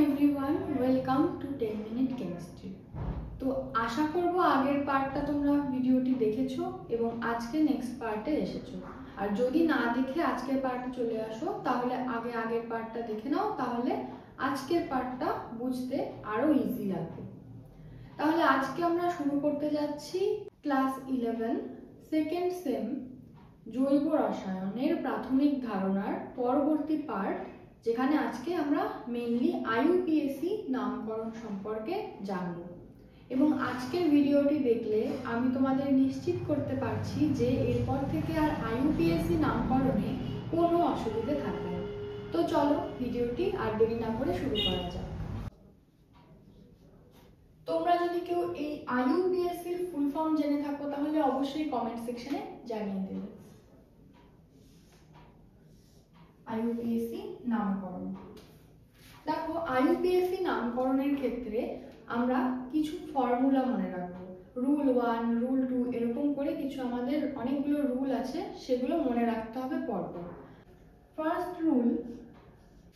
Everyone, welcome to 10 minute chemistry. তো আশা করব আগের পার্টটা তোমরা ভিডিওটি দেখেছো এবং আজকে নেক্সট পার্টে এসেছো। আর যদি না দেখে আজকের পার্টে চলে আসো তাহলে আগের পার্টটা দেখে নাও, তাহলে আজকের পার্টটা বুঝতে আরো ইজি লাগবে। তাহলে আজকে আমরা শুরু করতে যাচ্ছি ক্লাস 11 সেকেন্ড সেম জৈব রসায়নের প্রাথমিক ধারণার পরবর্তী পার্ট, যেখানে আজকে আমরা মেইনলি আইইউপিএসি নামকরণ সম্পর্কে জানব। এবং আজকের ভিডিওটি দেখলে আমি তোমাদের নিশ্চিত করতে পারছি যে এরপর থেকে আর আইইউপিএসি নামকরণে কোনো অসুবিধে থাকবে না। তো চলো ভিডিওটি আর দেরি না করে শুরু করা যাক। তোমরা যদি কেউ এই আইইউপিএসির ফুল ফর্ম জেনে থাকো তাহলে অবশ্যই কমেন্ট সেকশনে জানিয়ে দেবে। আইইউপিএসি নামকরণ। দেখো, আইইউপিএসি নামকরণের ক্ষেত্রে আমরা কিছু ফর্মুলা মনে রাখবো। রুল 1, রুল 2 এরকম করে কিছু আমাদের অনেকগুলো রুল আছে, সেগুলো মনে রাখতে হবে পরপর। ফার্স্ট রুল,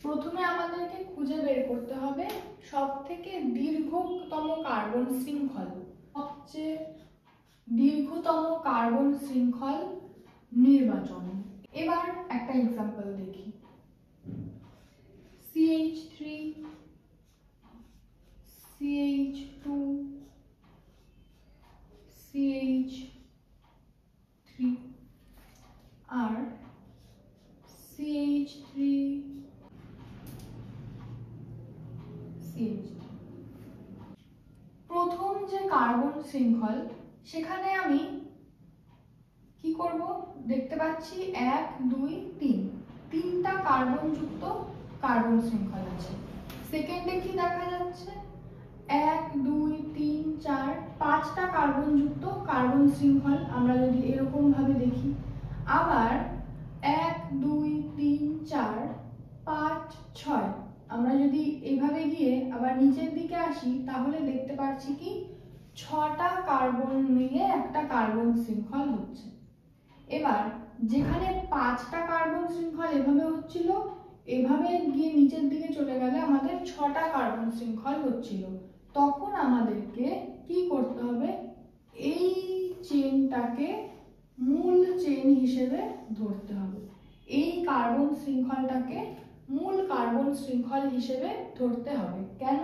প্রথমে আমাদেরকে খুঁজে বের করতে হবে সবথেকে দীর্ঘতম কার্বন শৃঙ্খল। সবচেয়ে দীর্ঘতম কার্বন শৃঙ্খল নির্বাচন। এবার একটা এক্সাম্পল দেখি। CH3, CH2, CH3 আর CH3, CH3। প্রথম যে কার্বন শৃঙ্খল, সেখানে আমি কি করব, দেখতে পাচ্ছি 1, 2, 3 তিনটা কার্বন যুক্ত কার্বন শৃঙ্খল আছে। সেকেন্ডে কি দেখা যাচ্ছে, 1, 2, 3, 4 5টা কার্বন যুক্ত কার্বন শৃঙ্খল আমরা যদি এরকম ভাবে দেখি। আবার 1, 2, 3, 4, 5, 6 আমরা যদি এইভাবে গিয়ে আবার নিচের দিকে আসি তাহলে দেখতে পাচ্ছি কি 6টা কার্বন মিলে একটা কার্বন শৃঙ্খল হচ্ছে। এবার যেখানে 5টা কার্বন শৃঙ্খল এভাবে হচ্ছিল, এভাবে গিয়ে নিচের দিকে চলে গেলে আমাদের 6টা কার্বন শৃঙ্খল হচ্ছিল, তখন আমাদেরকে কি করতে হবে, এই চেনটাকে মূল চেন হিসেবে ধরতে হবে। এই কার্বন শৃঙ্খলটাকে মূল কার্বন শৃঙ্খল হিসেবে ধরতে হবে। কেন?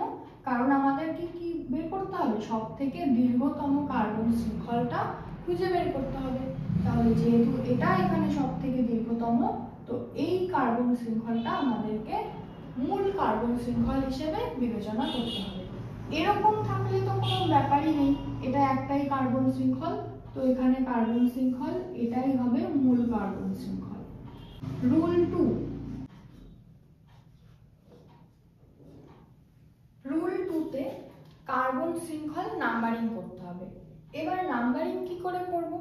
কারণ আমাদেরকে কি বের করতে হবে, সব থেকে দীর্ঘতম কার্বন শৃঙ্খলটা খুঁজে বের করতে হবে। তাহলে যেহেতু এটা এখানে সব থেকে দীর্ঘতম, তো এই কার্বন শৃঙ্খলটা আমাদেরকে মূল কার্বন শৃঙ্খল হিসেবে বিবেচনা করতে হবে। এরকম থাকলে তো কোনো ব্যাপারই নেই, এটা একটাই কার্বন শৃঙ্খল, তো এখানে কার্বন শৃঙ্খল এটাই হবে মূল কার্বন শৃঙ্খল। রুল 2, রুল 2তে কার্বন শৃঙ্খল নাম্বারিং করতে হবে। এবার নাম্বারিং কি করে করব,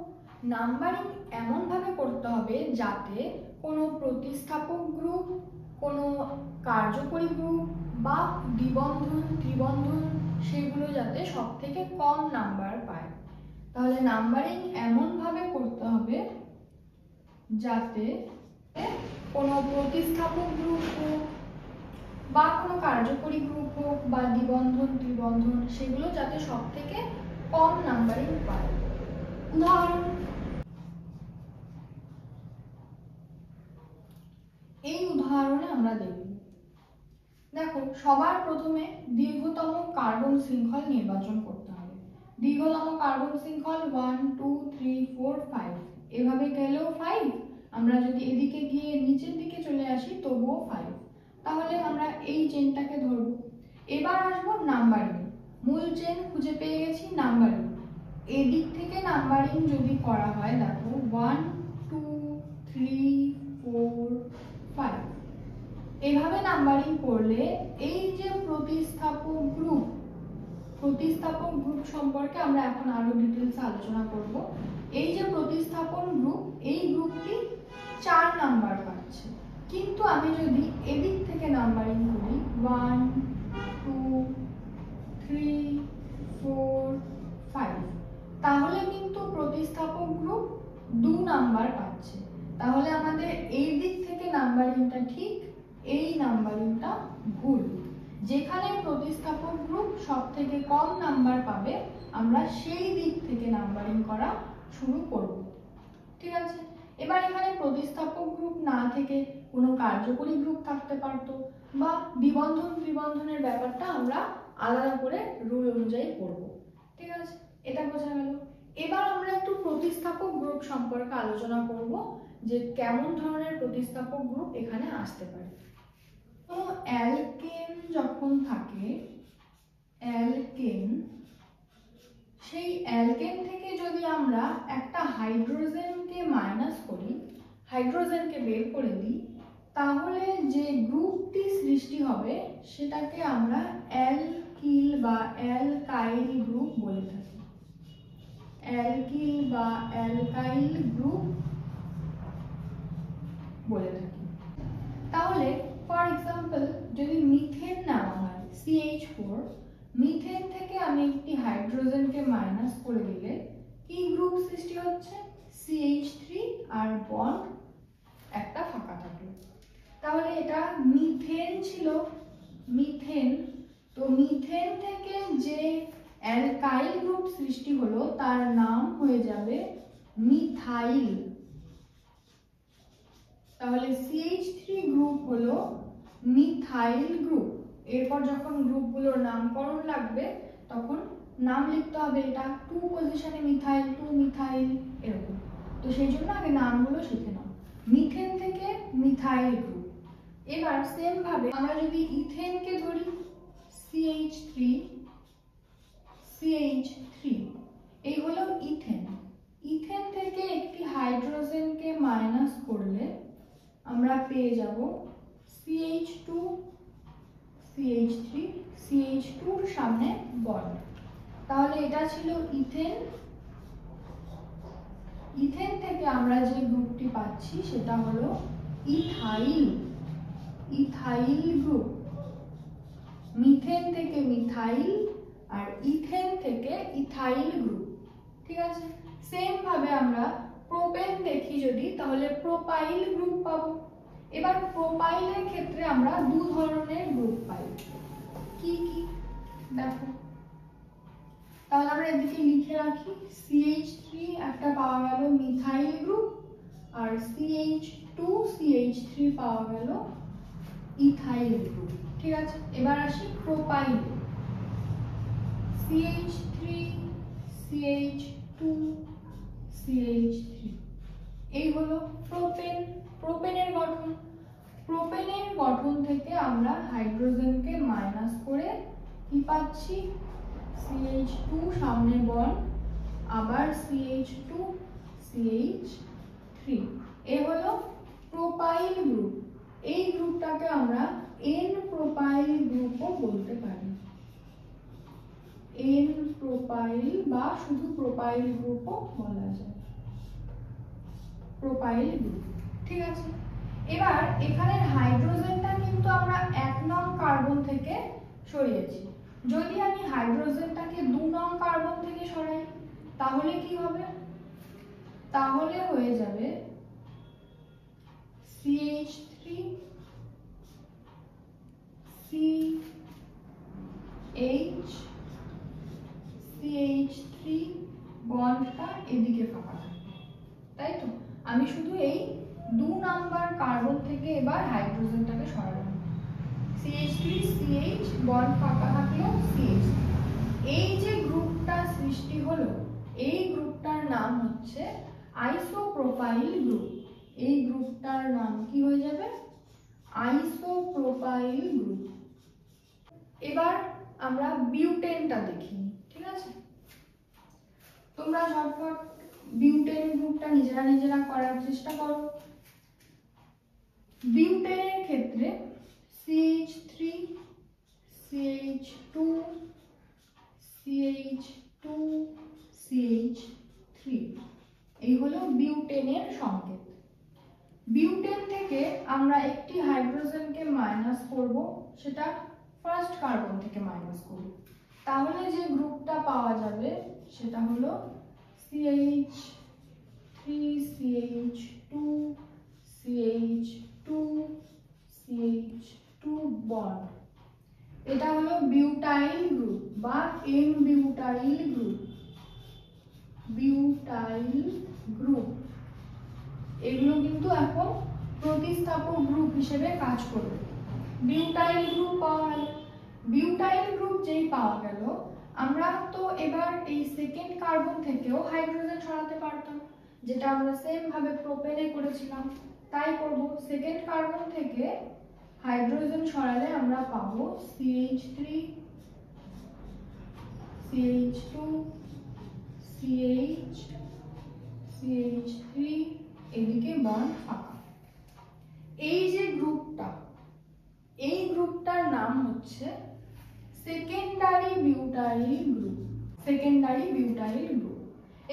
নাম্বারিং এমন ভাবে করতে হবে যাতে কোনো প্রতিস্থাপক গ্রুপ, কোনো কার্যকরী গ্রুপ বা দ্বিবন্ধন ত্রিবন্ধন সেগুলো যাতে সব থেকে কম নাম্বার পায়। তাহলে নাম্বারিং এমন ভাবে করতে হবে যাতে কোনো প্রতিস্থাপক গ্রুপ হোক বা কোনো কার্যকরী গ্রুপ হোক বা দ্বিবন্ধন ত্রিবন্ধন সেগুলো যাতে সব থেকে কম নাম্বারিং পায়। উদাহরণ, এই উদাহরণে আমরা দেখব। দেখো, সবার প্রথমে দীর্ঘতম কার্বন শৃঙ্খল নির্বাচন করতে হবে। দীর্ঘতম কার্বন শৃঙ্খল 1, 2, 3, 4, 5 এভাবে গেলেও 5, আমরা যদি এদিকে গিয়ে নিচের দিকে চলে আসি তবুও 5, তাহলে আমরা এই চেনটাকে ধরব। এবার আসবো নাম্বারিং। মূল চেন খুঁজে পেয়ে গেছি, নাম্বারিং এদিক থেকে নাম্বারিং যদি করা হয়, দেখো 1, 2, 3, 4, 5 এভাবে নাম্বারিং করলে এই যে প্রতিস্থাপক গ্রুপ সম্পর্কে আমরা এখন আরো ডিটেইলসে আলোচনা করব। এই যে প্রতিস্থাপন গ্রুপ, এই গ্রুপটি 4 নাম্বার পাচ্ছে। কিন্তু আমি যদি এদিক থেকে নাম্বারিং করি 1, 2, 3, 4, 5 তাহলে কিন্তু প্রতিস্থাপক গ্রুপ 2 নাম্বার পাচ্ছে। তাহলে আমাদের এই দিক থেকে নাম্বারিংটা ঠিক, এই নাম্বারিংটা ভুল। যেখানে প্রতিস্থাপক গ্রুপ সব থেকে কম নাম্বার পাবে আমরা সেই দিক থেকে নাম্বারিং করা শুরু করব। ঠিক আছে, এবার এখানে প্রতিস্থাপক গ্রুপ না থেকে কোনো কার্যকরী গ্রুপ থাকতে পারতো, বা দ্বিবন্ধন ত্রিবন্ধনের ব্যাপারটা আমরা আলাদা করে রুল অনুযায়ী করব। ঠিক আছে, এটা বোঝা গেল। এবার আমরা একটু প্রতিস্থাপক গ্রুপ সম্পর্কে আলোচনা করব, যে কেমন ধরনের প্রতিস্থাপক গ্রুপ এখানে আসতে পারে। তো অ্যালকেন যখন থাকে, অ্যালকেন, সেই অ্যালকেন থেকে যদি আমরা একটা হাইড্রোজেনকে মাইনাস করি, হাইড্রোজেনকে বের করে দিই, তাহলে যে গ্রুপটি সৃষ্টি হবে সেটাকে আমরা অ্যালকিল বা অ্যালকাইল গ্রুপ বলে থাকি। অ্যালকিল বা অ্যালকাইল গ্রুপ বলে থাকি। তাহলে ফর এক্সাম্পল যদি মিথেন নেওয়া হয়, CH4, মিথেন থেকে আমি একটি হাইড্রোজেনকে মাইনাস করে দিলে কি গ্রুপ সৃষ্টি হচ্ছে? CH3 আর বন্ড একটা ফাঁকা থাকলো। তাহলে এটা মিথেন ছিল, মিথেন। তো মিথেন থেকে যে অ্যালকাইল গ্রুপ সৃষ্টি হলো তার নাম হয়ে যাবে মিথাইল। তাহলে CH3 গ্রুপ হলো মিথাইল গ্রুপ। এরপর যখন গ্রুপগুলোর নামকরণ লাগবে তখন নাম লিখতে হবে, এটা 2 পজিশনে মিথাইল, 2 মিথাইল, এরকম। তো সেই জন্য আগে নামগুলো শিখে নাও। মিথেন থেকে মিথাইল গ্রুপ। এবার সেম ভাবে আমরা যদি ইথেনকে ধরি, CH3, CH3, এই হলো ইথেন। ইথেন থেকে একটি হাইড্রোজেনকে মাইনাস করলে আমরা পেয়ে যাব CH2, CH3, CH2 এর সামনে বন্ড। তাহলে এটা ছিল ইথেন। ইথেন থেকে আমরা যে গ্রুপটি পাচ্ছি সেটা হলো ইথাইল, ইথাইল গ্রুপ। মিথেন থেকে মিথাইল আর ইথেন থেকে ইথাইল গ্রুপ। ঠিক আছে, সেম ভাবে আমরা প্রোপেন দেখি যদি, তাহলে প্রোপাইল গ্রুপ পাবো। এবার প্রোপাইলের ক্ষেত্রে আমরা দু ধরনের গ্রুপ পাই। কি কি দেখো, তাহলে আমরা এদিকে লিখে রাখি, CH3 একটা পাওয়া গেল মিথাইল গ্রুপ, আর CH2, CH3 পাওয়া গেল ইথাইল গ্রুপ। ঠিক আছে, এবার আসি প্রোপাইল। CH3, CH2, CH3, এই হলো প্রোপেন। প্রোপেনের গঠন, প্রোপেনের গঠন থেকে আমরা হাইড্রোজেনকে মাইনাস করে কি পাচ্ছি? CH2 সামনে বন্ড, আবার CH2, CH3, এ হলো প্রোপাইল গ্রুপ। এই গ্রুপটাকে আমরা N প্রোপাইল গ্রুপও বলতে পারি। N প্রোপাইল বা শুধু প্রোপাইল গ্রুপও বলা যায়, প্রোপাইল গ্রুপ। ঠিক আছে, এবার এখানের হাইড্রোজেনটা কিন্তু আমরা 1 নং কার্বন থেকে সরিয়েছি। যদি আমি হাইড্রোজেনটাকে 2 নং কার্বন থেকে সরাই তাহলে কি হবে? তাহলে হয়ে যাবে CH3, CH, CH3, বন্ডটা এদিকে ফাঁকা থাকবে, তাই তো? আমি শুধু এই 2 নাম্বার কার্বন থেকে এবার হাইড্রোজেনটাকে সরালাম। CH3, CH, বন্ড ফাঁকা থাকলো CH। এই যে গ্রুপটা সৃষ্টি হলো, এই গ্রুপটার নাম হচ্ছে আইসোপ্রোপাইল গ্রুপ। এই গ্রুপটার নাম কি হয়ে যাবে? Isopropyl group. এবার আমরা বিউটেনটা দেখি। ঠিক আছে, তোমরা ঝটপট বিউটেন গ্রুপটা নিজেরা করার চেষ্টা করো। বিউটেনের ক্ষেত্রে CH3, CH2, CH2, CH3, এই হলো বিউটেনের সংকেত। বিউটেন থেকে আমরা একটি হাইড্রোজেনকে মাইনাস করব, সেটা ফার্স্ট কার্বন থেকে মাইনাস করব। তাহলে যে গ্রুপটা পাওয়া যাবে সেটা হলো CH3, CH2, CH2, CH2 bond. এটা হলো বিউটাইল গ্রুপ বা N butyl group. Butyl group এগুলো কিন্তু এখন প্রতিস্থাপক গ্রুপ হিসেবে কাজ করবে। বিউটাইল গ্রুপ পাওয়া গেল। বিউটাইল গ্রুপ যেই পাওয়া গেল, আমরা তো এবার এই সেকেন্ড কার্বন থেকেও হাইড্রোজেন সরাতে পারতাম, যেটা আমরা সেম ভাবে প্রোপেনে করেছিলাম। তাই করব, সেকেন্ড কার্বন থেকে হাইড্রোজেন সরালে আমরা পাবো CH3 CH2 CH CH3, এদিকে বন্ড ফাঁকা। এই যে গ্রুপটা, এই গ্রুপটার নাম হচ্ছে secondary butyl group. Secondary butyl group.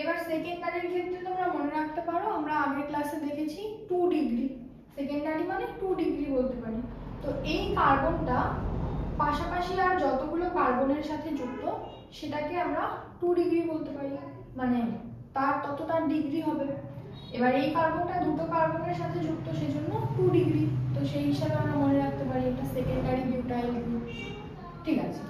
এবার সেকেন্ডারির ক্ষেত্রে তোমরা মনে রাখতে পারো, আমরা আগের ক্লাসে দেখেছি 2 ডিগ্রি। সেকেন্ডারি মানে 2 ডিগ্রি বলতে পারি। তো এই কার্বনটা পাশাপাশি আর যতগুলো কার্বনের সাথে যুক্ত, সেটাকে আমরা 2 ডিগ্রি বলতে পারি, মানে তার ততটা ডিগ্রি হবে। এবার এই কার্বনটা দুটো কার্বনের সাথে যুক্ত, সেজন্য 2 ডিগ্রি। তো সেই হিসাবে আমরা মনে রাখতে পারি এটা সেকেন্ডারি বিউটাইল গ্রুপ। ঠিক আছে,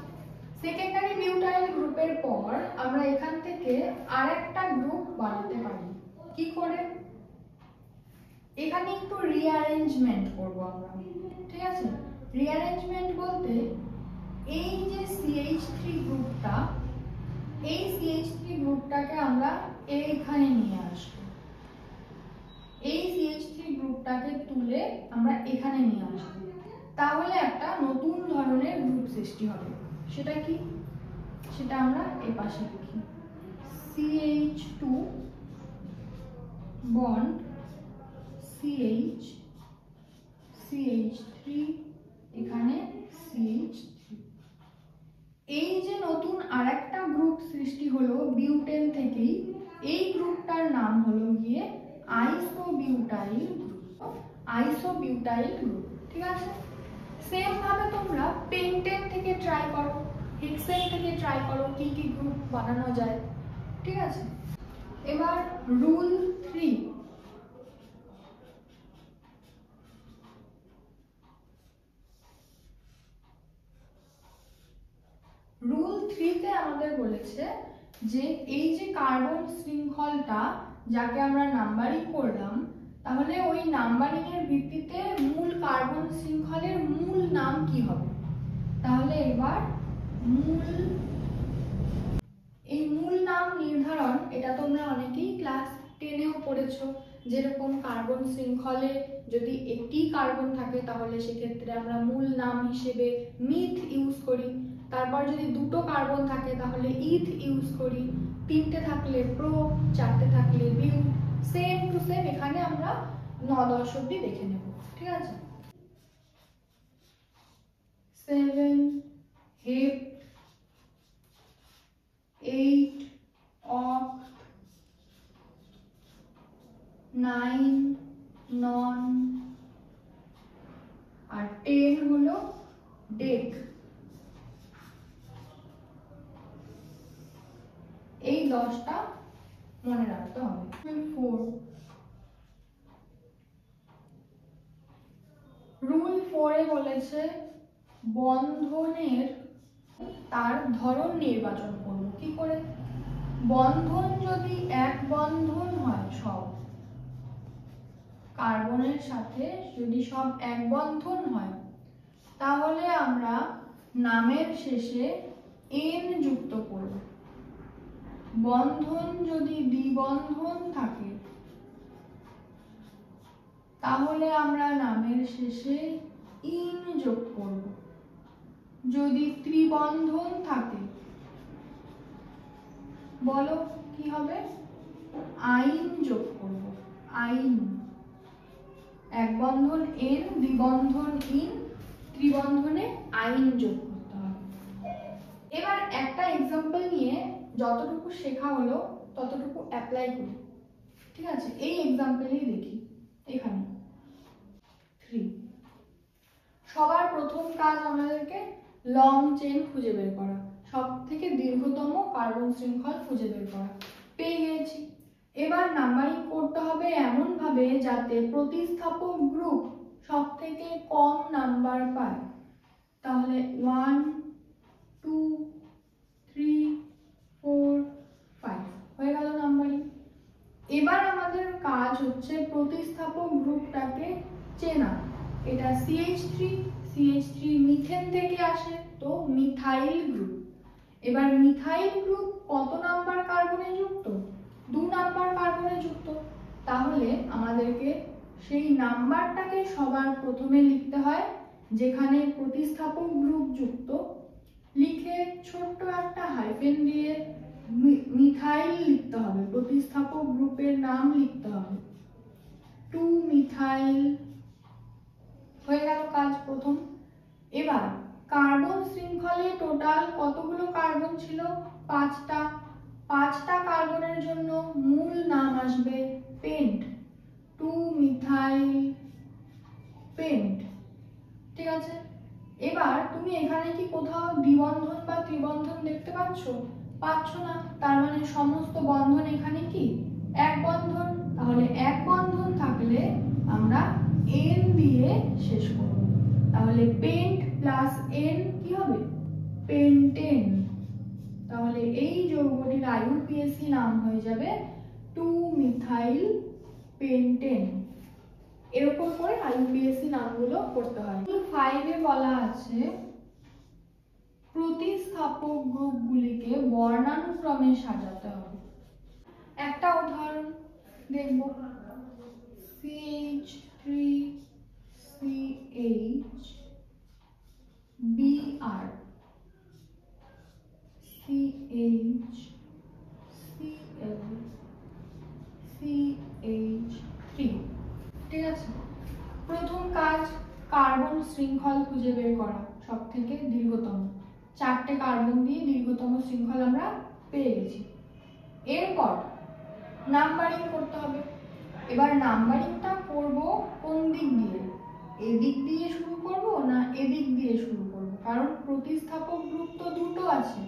সেকেন্ডারি বিউটাইল গ্রুপের পর আমরা এখান থেকে আরেকটা গ্রুপ বানাতে পারি। কি করে? এখানে একটু রিঅ্যারেঞ্জমেন্ট করব আমরা। ঠিক আছে, রিঅ্যারেঞ্জমেন্ট বলতে এই যে CH3 গ্রুপটা, এই CH3 গ্রুপটাকে আমরা এইখানে নিয়ে আসবো। এই CH3 গ্রুপটাকে তুলে আমরা এখানে নিয়ে আসবো। তাহলে একটা নতুন ধরনের গ্রুপ সৃষ্টি হবে। সেটা কি? সেটা আমরা এই পাশে লিখি, CH2 বন্ড CH CH3, এখানে CH3। এই যে নতুন আরেকটা গ্রুপ সৃষ্টি হলো বিউটেন থেকেই, এই গ্রুপটার নাম হলো গিয়ে আইসোবিউটাইল গ্রুপ। Isobutyl group. ঠিক আছে, সেম ভাবে তোমরা পেন্টেন থেকে ট্রাই করো, হেক্সেন থেকে ট্রাই করো কি কি গ্রুপ বানানো যায়। ঠিক আছে, এবার রুল 3। রুল 3-তে আমাদের বলেছে যে এই যে কার্বন শৃঙ্খলটা, যাকে আমরা নাম্বারিং করলাম, তাহলে ওই নাম্বারিং এর ভিত্তিতে মূল কার্বন শৃঙ্খলের মূল নাম কি হবে। তাহলে এবার এই মূল নাম নির্ধারণ, এটা তোমরা অনেকেই ক্লাস 10-এও পড়েছো। যেরকম কার্বন শৃঙ্খলে যদি একটি কার্বন থাকে, তাহলে সেক্ষেত্রে আমরা মূল নাম হিসেবে মিথ ইউজ করি। তারপর যদি দুটো কার্বন থাকে তাহলে ইথ ইউজ করি, 3টে থাকলে প্রো, 4টে থাকলে বিউ। সেম টু সেম এখানে আমরা 9-10 অব্দি দেখে নেব। ঠিক আছে, 7 হেপ, 8 অক্ট, 9 নন, আর 10 হলো ডেক। এই 10টা মনে রাখতে হবে। 4 রুল 4-এ বলেছে বন্ধনের তার ধরন নির্বাচন করব। কি করে? বন্ধন যদি এক বন্ধন হয়, সব কার্বনের সাথে যদি সব এক বন্ধন হয়, তাহলে আমরা নামের শেষে এন যুক্ত করব। বন্ধন যদি দ্বিবন্ধন থাকে, তাহলে আমরা নামের শেষে ইন যোগ করব। যদি ত্রিবন্ধন থাকে, বলো কি হবে? আইন যোগ করব। আইন। এক বন্ধন এন, দ্বিবন্ধন ইন, ত্রিবন্ধনে আইন যোগ করতে হবে। এবার একটা এক্সাম্পল নিয়ে যতটুকু শেখা হলো ততটুকু অ্যাপ্লাই করি। ঠিক আছে, এই এক্সাম্পলেই দেখি। এখানে 3, সবার প্রথম কাজ আমাদেরকে লং চেন খুঁজে বের করা, সব থেকে দীর্ঘতম কার্বন শৃঙ্খল খুঁজে বের করা। পেয়ে গেছি। এবার নাম্বারিং করতে হবে এমন ভাবে যাতে প্রতিস্থাপক গ্রুপ সব থেকে কম নাম্বার পায়। তাহলে 1 2 3 4 5 হয়ে গেল নাম্বারিং। এবার আমাদের কাজ হচ্ছে প্রতিস্থাপক গ্রুপটাকে চেনা। এটা CH3 মিথেন থেকে আসে, তো মিথাইল গ্রুপ। এবার মিথাইল গ্রুপ কত নাম্বার কার্বনে যুক্ত? 2 নাম্বার কার্বনে যুক্ত। তাহলে আমাদেরকে সেই নাম্বারটাকে সবার প্রথমে লিখতে হয় যেখানে প্রতিস্থাপক গ্রুপ যুক্ত, লিখে ছোট্ট একটা হাইফেন দিয়ে মিথাইল লিখতে হবে, প্রতিস্থাপক গ্রুপের নাম লিখতে হবে 2 মিথাইল। হয়ে গেল কাজ প্রথম। এবার কার্বন শৃঙ্খলে টোটাল কতগুলো কার্বন ছিল? 5টা। 5টা কার্বনের জন্য মূল নাম আসবে পেন্ট, 2 মিথাইল পেন্ট। ঠিক আছে, এবার তুমি এখানে কি কোথাও দ্বিবন্ধন বা ত্রিবন্ধন দেখতে পাচ্ছ না? তার মানে সমস্ত বন্ধন এখানে কি এক বন্ধন। তাহলে এক বন্ধন থাকলে আমরা N দিয়ে শেষ করব। তাহলে পেন্ট প্লাস N কি হবে? পেন্টেন। তাহলে এই যৌগটির IUPAC নাম হয়ে যাবে 2 মিথাইল পেন্টেন। এরকম করে IUPAC নামগুলো করতে হয়। 5 এ বলা আছে প্রতিস্থাপক গ্রুপগুলিকে বর্ণানুক্রমে সাজাতে হবে। একটা উদাহরণ দেখব, CH3CH Br CHCl CH3। ঠিক আছে, প্রথম কাজ কার্বন শৃঙ্খল খুঁজে বের করা, সব থেকে দীর্ঘতম। 4টে কার্বন দিয়ে দীর্ঘতম শৃঙ্খল আমরা পেয়ে গেছি। এরপর নাম্বারিং করতে হবে। এবার নাম্বারিংটা করব কোন দিক দিয়ে? এদিক দিয়ে শুরু করব না এদিক দিয়ে শুরু করব? কারণ প্রতিস্থাপক গ্রুপ তো দুটো আছে,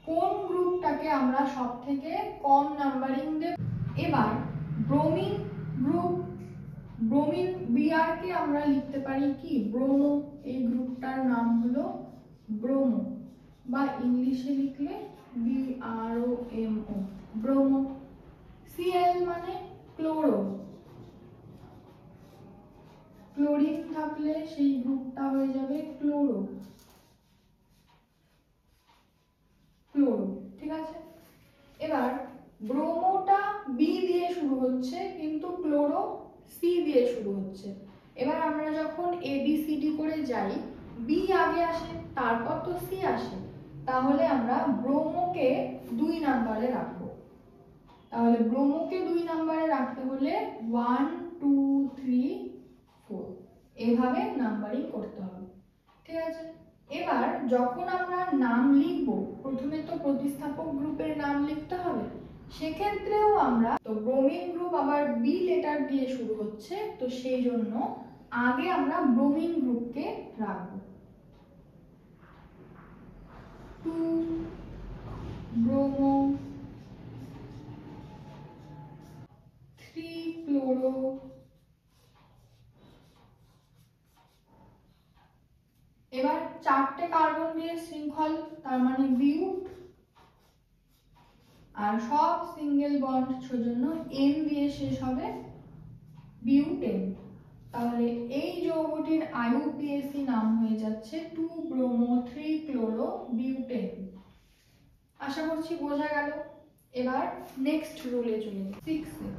কোন গ্রুপটাকে আমরা সব থেকে কম নাম্বারিং দেব? এবার ব্রোমিন গ্রুপ, ব্রোমিন Br কে আমরা লিখতে পারি কি ব্রোমো। এই গ্রুপটার নাম হলো ব্রোমো, বা ইংলিশে লিখলে BROMO, ব্রোমো। Cl মানে ক্লোরো, ক্লোরিন থাকলে সেই গ্রুপটা হয়ে যাবে ক্লোরো। ঠিক আছে, এবার ব্রোমোটা B দিয়ে শুরু হচ্ছে কিন্তু ক্লোরো C দিয়ে শুরু হচ্ছে। এবার আমরা যখন ABCD করে যাই, B আগে আসে তারপর তো C আসে, তাহলে আমরা ব্রোমোকে 2 নম্বরে রাখবো। তাহলে ব্রোমোকে 2 নম্বরে রাখতে হলে 1 2 3 4 এভাবে নাম্বারিং করতে হবে। ঠিক আছে, এবার যখন আমরা নাম লিখব, প্রথমে তো প্রতিস্থাপক গ্রুপের নাম লিখতে হবে, সেক্ষেত্রেও আমরা তো ব্রোমিন গ্রুপ আবার B লেটার দিয়ে শুরু হচ্ছে, তো সেই জন্য আগে আমরা ব্রোমিন গ্রুপকে রাখবো। 2 ব্রোমো, 3 ক্লোরো, এবার 4টে কার্বন দিয়ে শৃঙ্খল, তার মানে বিউট, আর সব সিঙ্গেল বন্ড জন্য N দিয়ে শেষ হবে, বিউটেন। তাহলে এই যৌগটির IUPAC নাম হয়ে যাচ্ছে 2 ব্রোমো 3 ক্লোরো বিউটেন। আশা করছি বোঝা গেল। এবার নেক্সট রুলে চলে যাই, 6 এ।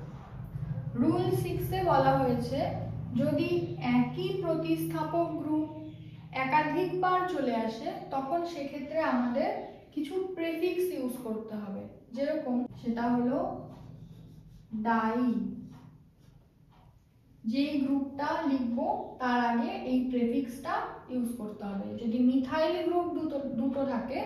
রুল 6 এ বলা হয়েছে যদি একই প্রতিস্থাপক গ্রুপ একাধিকবার চলে আসে তখন সেক্ষেত্রে আমাদের কিছু প্রেফিক্স ইউজ করতে হবে। যেরকম সেটা হলো ডাই। যেই গ্রুপটা লিখবো তার আগে এই প্রেফিক্সটা ইউজ করতে হবে। যদি মিথাইল গ্রুপ দুটো থাকে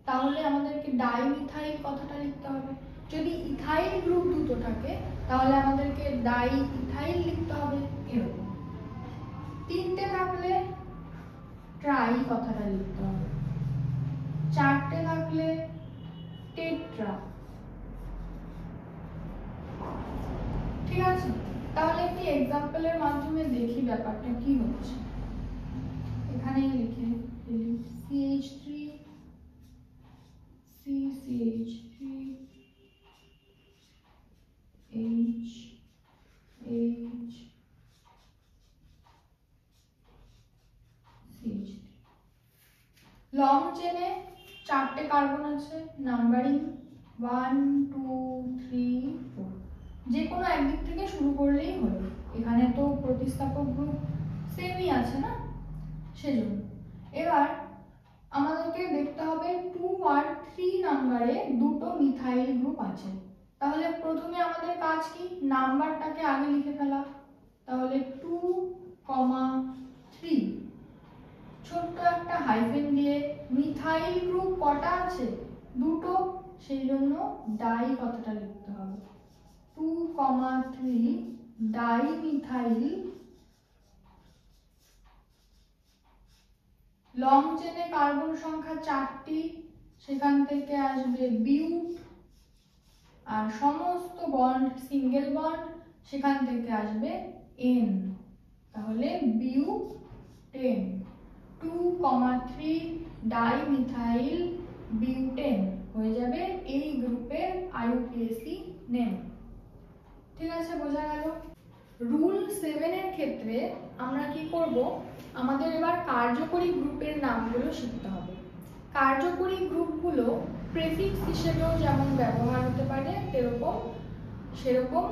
তাহলে আমাদেরকে ডাই মিথাইল কথাটা লিখতে হবে। যদি ইথাইল গ্রুপ দুটো থাকে তাহলে আমাদেরকে ডাই ইথাইল লিখতে হবে। এরকম 3টে থাকলে ট্রাই কথাটা লিখতে হবে, 4টে থাকলে টেট্রা। ঠিক আছে, তাহলে একটি এক্সাম্পলের মাধ্যমে দেখি ব্যাপারটা কি হচ্ছে। এখানেই লিখে লিখে দিই CH3 CCH3 H H CH3। Long চেনে 4টে কার্বন আছে, নাম্বারিং 1 2 3 4, যে কোনো একদিক থেকে শুরু করলেই হলো। এখানে তো প্রতিস্থাপক গ্রুপ সেমই আছে না, সেজন্য। এবার আমাদেরকে দেখতে হবে 2 আর 3 নাম্বারে দুটো মিথাইল গ্রুপ আছে। তাহলে প্রথমে আমাদের কাজ কি, নাম্বারটাকে আগে লিখে ফেলা। তাহলে 2, 3, ছোট্ট একটা হাইফেন দিয়ে মিথাইল গ্রুপ কটা আছে, দুটো, সেই জন্য ডাই কথাটা লিখতে হবে। 2, 3 ডাই মিথাইল। লং চেনে কার্বন সংখ্যা 4টি, সেখান থেকে আসবে বিউট, আর সমস্ত বন্ড সিঙ্গেল বন্ড, সেখান থেকে আসবে এন, তাহলে বিউটেন। 2, 3 ডাই মিথাইল বিউটেন হয়ে যাবে এই গ্রুপের আইইউপিএসি নেম। ঠিক আছে, বোঝা গেল। রুল 7 এর ক্ষেত্রে আমরা কি করব, আমাদের এবার কার্যকরী গ্রুপের নামগুলো শিখতে হবে। কার্যকরী গ্রুপগুলো প্রেফিক্স হিসেবেও যেমন ব্যবহার হতে পারে, সেরকম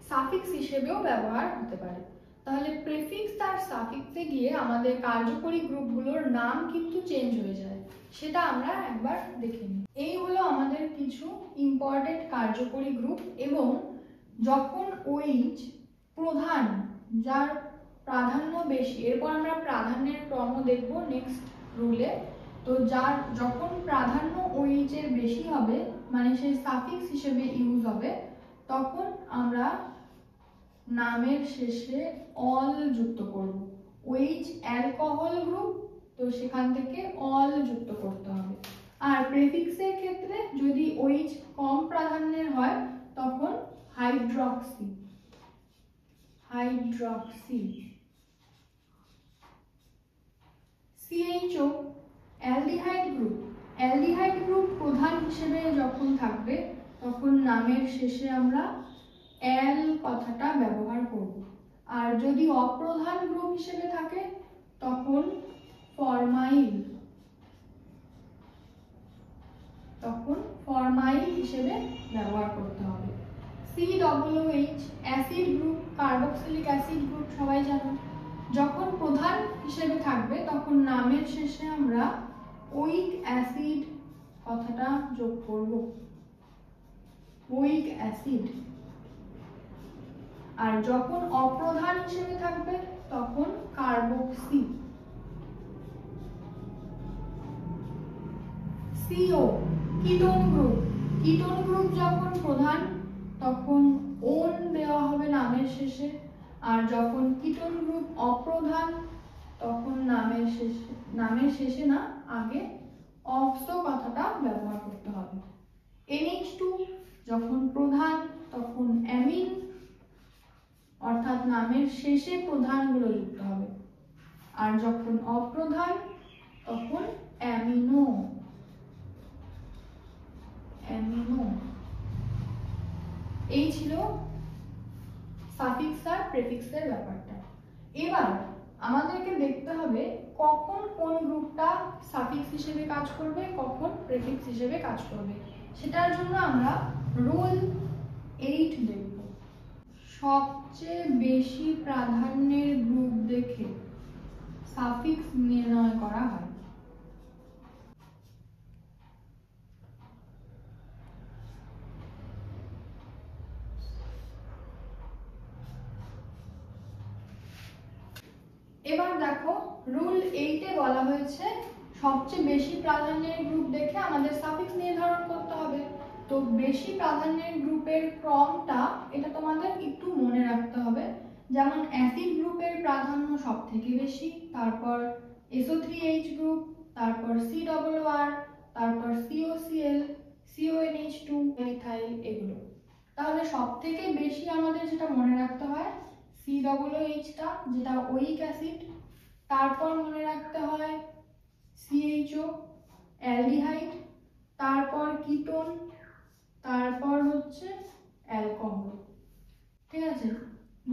সাফিক্স হিসেবেও ব্যবহার হতে পারে। তাহলে প্রেফিক্স আর সাফিক্সে গিয়ে আমাদের কার্যকরী গ্রুপগুলোর নাম কিন্তু চেঞ্জ হয়ে যায়, সেটা আমরা একবার দেখে নিই। এই হলো আমাদের কিছু ইম্পর্টেন্ট কার্যকরী গ্রুপ। এবং যখন OH প্রধান, যার প্রাধান্য বেশি, এরপর আমরা প্রাধান্যের ক্রম দেখব নেক্সট রুলে। তো যার যখন প্রাধান্য OH এর বেশি হবে, মানে সেই সাফিক্স হিসেবে ইউজ হবে, তখন আমরা নামের শেষে অল যুক্ত করব। OH অ্যালকোহল গ্রুপ, তো সেখান থেকে অল যুক্ত করতে হবে। আর প্রেফিক্সের ক্ষেত্রে যদি OH কম প্রাধান্যের হয়, তখন hydroxy. CHO aldehyde group. Aldehyde group প্রধান হিসেবে যখন থাকবে, তখন নামের শেষে আমরা অ্যাল কথাটা ব্যবহার করব। আর যদি অপ্রধান গ্রুপ হিসেবে থাকে, তখন ফরমাইল হিসেবে ব্যবহার করতে হবে। COOH acid group, carboxylic acid group সবাই জানো। যখন প্রধান হিসেবে থাকবে, তখন নামের শেষে আমরা ওইক অ্যাসিড কথাটা যোগ করব, ওইক অ্যাসিড। আর যখন অপ্রধান হিসেবে থাকবে, তখন carboxy. CO ketone group. Ketone group যখন প্রধান, তখন ওন দেওয়া হবে নামের শেষে। আর যখন কিটোন গ্রুপ অপ্রধান, তখন নামের শেষে না, আগে অক্সো কথাটা ব্যবহার করতে হবে। NH2 যখন প্রধান, তখন অ্যামিন, অর্থাৎ নামের শেষে প্রধানগুলো যুক্ত হবে। আর যখন অপ্রধান, তখন অ্যামিনো। এই ছিল সাফিক্স আর প্রেফিক্সের ব্যাপারটা। এবার আমাদেরকে দেখতে হবে কখন কোন গ্রুপটা সাফিক্স হিসেবে কাজ করবে, কখন প্রেফিক্স হিসেবে কাজ করবে। সেটার জন্য আমরা রুল 8 দেখব। সবচেয়ে বেশি প্রাধান্যের গ্রুপ দেখে সাফিক্স নির্ণয় করা হয়। এবার দেখো, রুল 8 এ বলা হয়েছে সবচেয়ে বেশি প্রাধান্যের গ্রুপ দেখে আমাদের সাফিক্স নির্ধারণ করতে হবে। তো বেশি প্রাধান্যের গ্রুপের ক্রমটা, এটা তোমাদের একটু মনে রাখতে হবে। যেমন অ্যাসিড গ্রুপের প্রাধান্য সবথেকে বেশি, তারপর SO3H গ্রুপ, তারপর COOR, তারপর COCl, CONH2, মিথাইল, এগুলো। তাহলে সবথেকে বেশি আমাদের যেটা মনে রাখতে হয় COOH টা, যেটা ওইক অ্যাসিড। তারপর মনে রাখতে হয় CHO, অ্যালডিহাইড, তারপর কিটোন, তারপর হচ্ছে অ্যালকোহল। ঠিক আছে,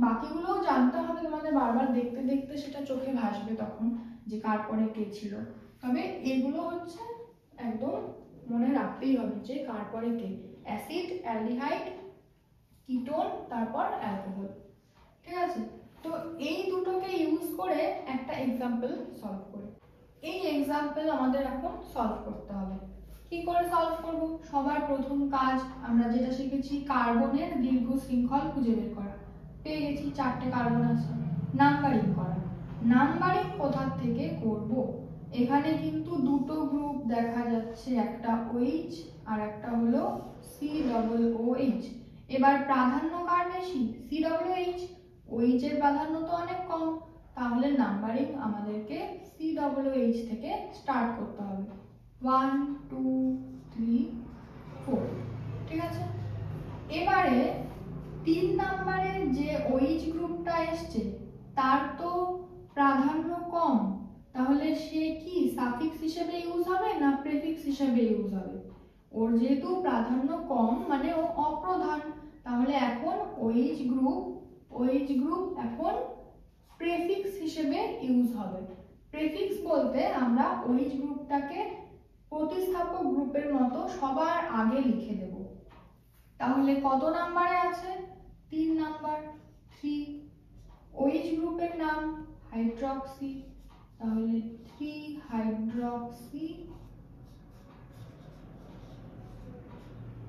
বাকিগুলোও জানতে হবে তোমাদের, বারবার দেখতে দেখতে সেটা চোখে ভাসবে তখন যে কার পরে কে ছিল। তবে এগুলো হচ্ছে একদম মনে রাখতেই হবে যে কার পরে কে, অ্যাসিড, অ্যালডিহাইড, কিটোন, তারপর অ্যালকোহল। ঠিক আছে, তো এই দুটোকে ইউজ করে একটা এক্সাম্পল সলভ করি। এই এক্সাম্পল আমাদের এখন সলভ করতে হবে। কি করে সলভ করব? সবার প্রথম কাজ আমরা যেটা শিখেছি, কার্বনের দীর্ঘ শৃঙ্খল খুঁজে বের করা। পেয়ে গেছি 4টে কার্বন আছে, নাম্বারিং করা। নাম্বারিং কোথা থেকে করব? এখানে কিন্তু দুটো গ্রুপ দেখা যাচ্ছে, একটা OH আর একটা হলো COOH। এবার প্রাধান্য কার বেশি? COOH। OH এর প্রাধান্য তো অনেক কম, তাহলে নাম্বারিং আমাদেরকে COOH থেকে স্টার্ট করতে হবে। 1 2 3 4। ঠিক আছে, এবারে 3 নম্বরে যে OH গ্রুপটা এসছে তার তো প্রাধান্য কম, তাহলে সে কি সাফিক্স হিসেবে ইউজ হবে না প্রেফিক্স হিসেবে ইউজ হবে? ওর যেহেতু প্রাধান্য কম মানে ও অপ্রধান, তাহলে এখন OH গ্রুপ এখন প্রেফিক্স হিসেবে ইউজ হবে। প্রেফিক্স বলতে আমরা OH গ্রুপটাকে প্রতিস্থাপক গ্রুপের মতো সবার আগে লিখে দেব। তাহলে কত নম্বরে আছে? 3 নাম্বার, 3। OH গ্রুপের নাম হাইড্রক্সি, তাহলে 3 হাইড্রক্সি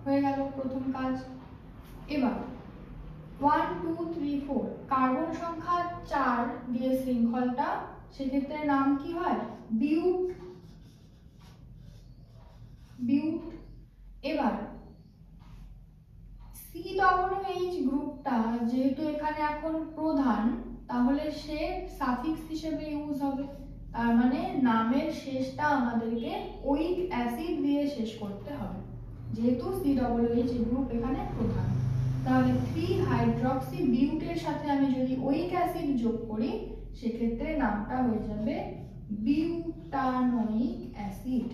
হয়ে গেল প্রথম কাজ। এবার 1 2 3 4 কার্বন সংখ্যা 4 দিয়ে শৃঙ্খলটা, সেক্ষেত্রে নাম কি হয়? বিউট। এবার COOH গ্রুপটা যেহেতু এখানে এখন প্রধান, তাহলে সে সাফিক্স হিসেবে ইউজ হবে। তার মানে নামের শেষটা আমাদেরকে ওইক অ্যাসিড দিয়ে শেষ করতে হবে, যেহেতু COOH গ্রুপ এখানে প্রধান। তাহলে 3 হাইড্রক্সি বিউটের সাথে আমি যদি ওইক অ্যাসিড যোগ করি, সেক্ষেত্রে নামটা হয়ে যাবে butanoic acid.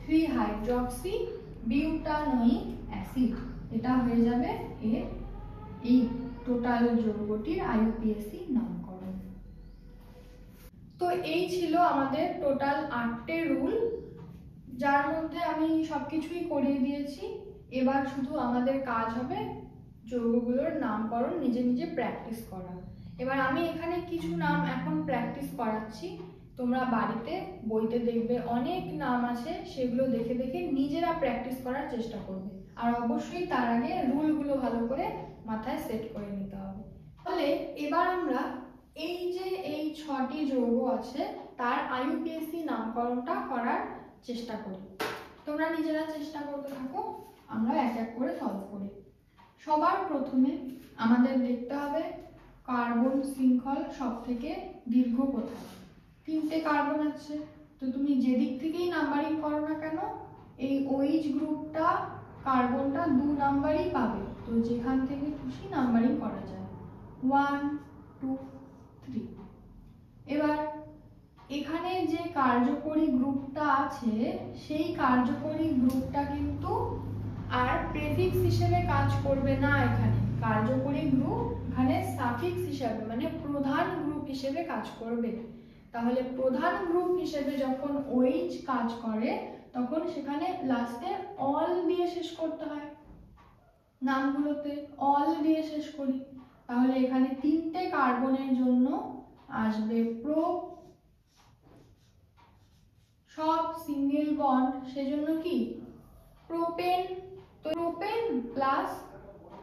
3 hydroxy butanoic acid, এটা হয়ে যাবে এর এই টোটাল যৌগটির IUPAC নামকরণ। তো এই ছিল আমাদের টোটাল 8টে রুল, যার মধ্যে আমি সবকিছুই করিয়ে দিয়েছি। এবার শুধু আমাদের কাজ হবে যৌগগুলোর নামকরণ নিজে নিজে প্র্যাকটিস করা। এবার আমি এখানে কিছু নাম এখন প্র্যাকটিস করাচ্ছি, তোমরা বাড়িতে বইতে দেখবে অনেক নাম আছে, সেগুলো দেখে দেখে নিজেরা প্র্যাকটিস করার চেষ্টা করবে। আর অবশ্যই তার আগে রুলগুলো ভালো করে মাথায় সেট করে নিতে হবে। তাহলে এবার আমরা এই যে এই 6টি যৌগ আছে তার IUPAC নামকরণটা করার চেষ্টা করি। তোমরা নিজেরা চেষ্টা করতে থাকো, আমরা এক এক করে সলভ করি। সবার প্রথমে আমাদের দেখতে হবে কার্বন শৃঙ্খল সবথেকে দীর্ঘ কোথায়। 3টে কার্বন আছে, তো তুমি যেদিক থেকেই নাম্বারিং করো না কেন এই OH গ্রুপটা কার্বনটা 2 নাম্বারই পাবে, তো যেখান থেকে খুশি নাম্বারিং করা যায় 1 2 3। এবার এখানে যে কার্যকরী গ্রুপটা আছে সেই কার্যকরী গ্রুপটা কিন্তু আর প্রেফিক্স হিসেবে কাজ করবে না, এখানে কার্যকরী গ্রুপ এখানে সাফিক্স হিসেবে মানে প্রধান গ্রুপ হিসেবে কাজ করবে। তাহলে প্রধান গ্রুপ হিসেবে যখন OH কাজ করে তখন সেখানে লাস্টে অল দিয়ে শেষ করতে হয়, নামগুলোতে অল দিয়ে শেষ করি। তাহলে এখানে 3টে কার্বনের জন্য আসবে প্রো, সব সিঙ্গেল বন্ড, সেজন্য কি প্রোপেন। তো প্রোপেন প্লাস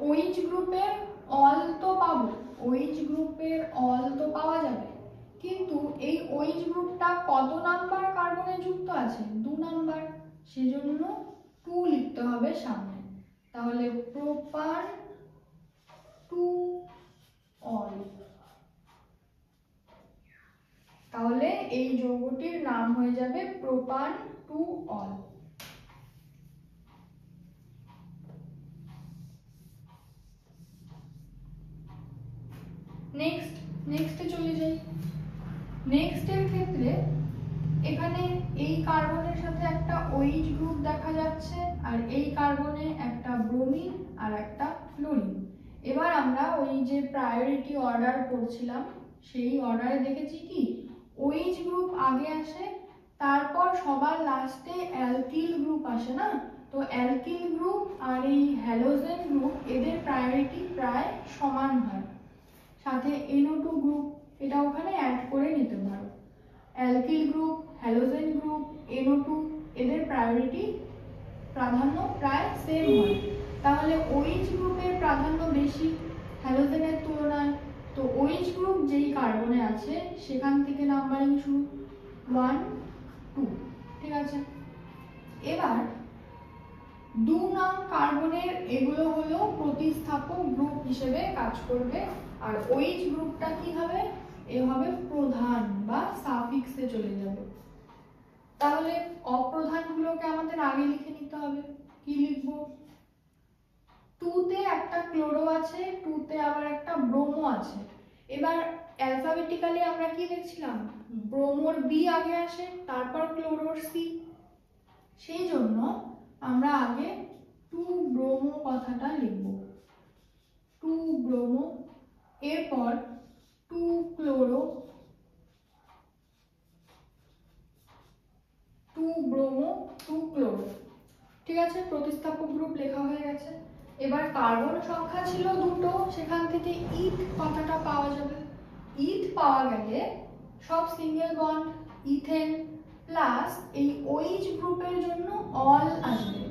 OH গ্রুপের অল তো পাবো, OH গ্রুপের অল তো পাওয়া যাবে, কিন্তু এই OH গ্রুপটা কত নাম্বার কার্বনে যুক্ত আছে? 2 নাম্বার, সেজন্য 2 লিখতে হবে সামনে। তাহলে প্রোপান 2 অল। তাহলে এই যৌগটির নাম হয়ে যাবে প্রোপান 2 অল। নেক্সটে চলে যাই। নেক্সটের ক্ষেত্রে এখানে এই কার্বনের সাথে একটা OH গ্রুপ দেখা যাচ্ছে, আর এই কার্বনে একটা ব্রোমিন আর একটা ফ্লোরিন। এবার আমরা ওই যে প্রায়োরিটি অর্ডার করছিলাম সেই অর্ডারে দেখেছি কি OH গ্রুপ আগে আসে, তারপর সবার লাস্টে অ্যালকিল গ্রুপ আসে না। তো অ্যালকিল গ্রুপ আর এই হ্যালোজেন গ্রুপ এদের প্রায়োরিটি প্রায় সমান হয়। সাথে NO2 গ্রুপ এটা ওখানে অ্যাড করে নিতে পারো। Alkyl group, halogen group, NO2 এদের প্রাধান্য প্রায় সেম হয়। তাহলে OH গ্রুপের প্রাধান্য বেশি হ্যালোজেনের তুলনায়। তো OH গ্রুপ যেই কার্বনে আছে সেখান থেকে নাম্বারিং শুরু 1 2, ঠিক আছে। এবার 2 নং কার্বনের এগুলো হলো প্রতিস্থাপক গ্রুপ হিসেবে কাজ করবে, আর OH গ্রুপটা কি হবে, এ হবে প্রধান বা সাফিক্সে চলে যাবে। তাহলে অপ্রধানগুলোকে আমাদের আগে লিখে নিতে হবে। কি লিখবো? 2 তে একটা ক্লোরো আছে, 2 তে আবার একটা ব্রোমো আছে। এবার অ্যালফাবেটিক্যালি আমরা কি দেখছিলাম, ব্রোমোর B আগে আসে, তারপর ক্লোরোর C। সেই জন্য আমরা আগে 2 ব্রোমো কথাটা লিখব, 2 ব্রোমো, এরপর 2 ক্লোরো, 2 ব্রোমো, 2 ক্লোরো, ঠিক আছে। প্রতিস্থাপক গ্রুপ লেখা হয়ে গেছে। এবার কার্বন সংখ্যা ছিল 2টো, সেখান থেকে ইথ কথাটা পাওয়া যাবে। ইথ পাওয়া গেলে সব সিঙ্গেল বন্ড ইথেন প্লাস এই OH গ্রুপের জন্য অল আসবে,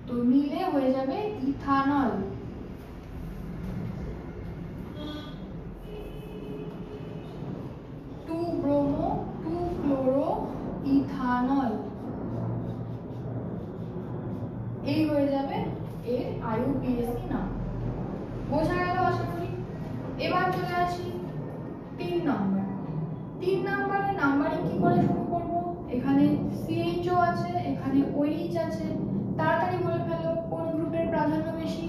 তো মিলে হয়ে যাবে ethanol. Two bromo, 2 chloro, ethanol, এই হয়ে যাবে এর IUPAC নাম। বোঝা গেল আশা করি। এবার চলে আসি 3 নম্বর। 3 নম্বরে নাম্বারিং কি করে শুরু করব? এখানে CHO আছে, এখানে OH আছে। তাড়াতাড়ি বলে ফেলো কোন গ্রুপের প্রাধান্য বেশি?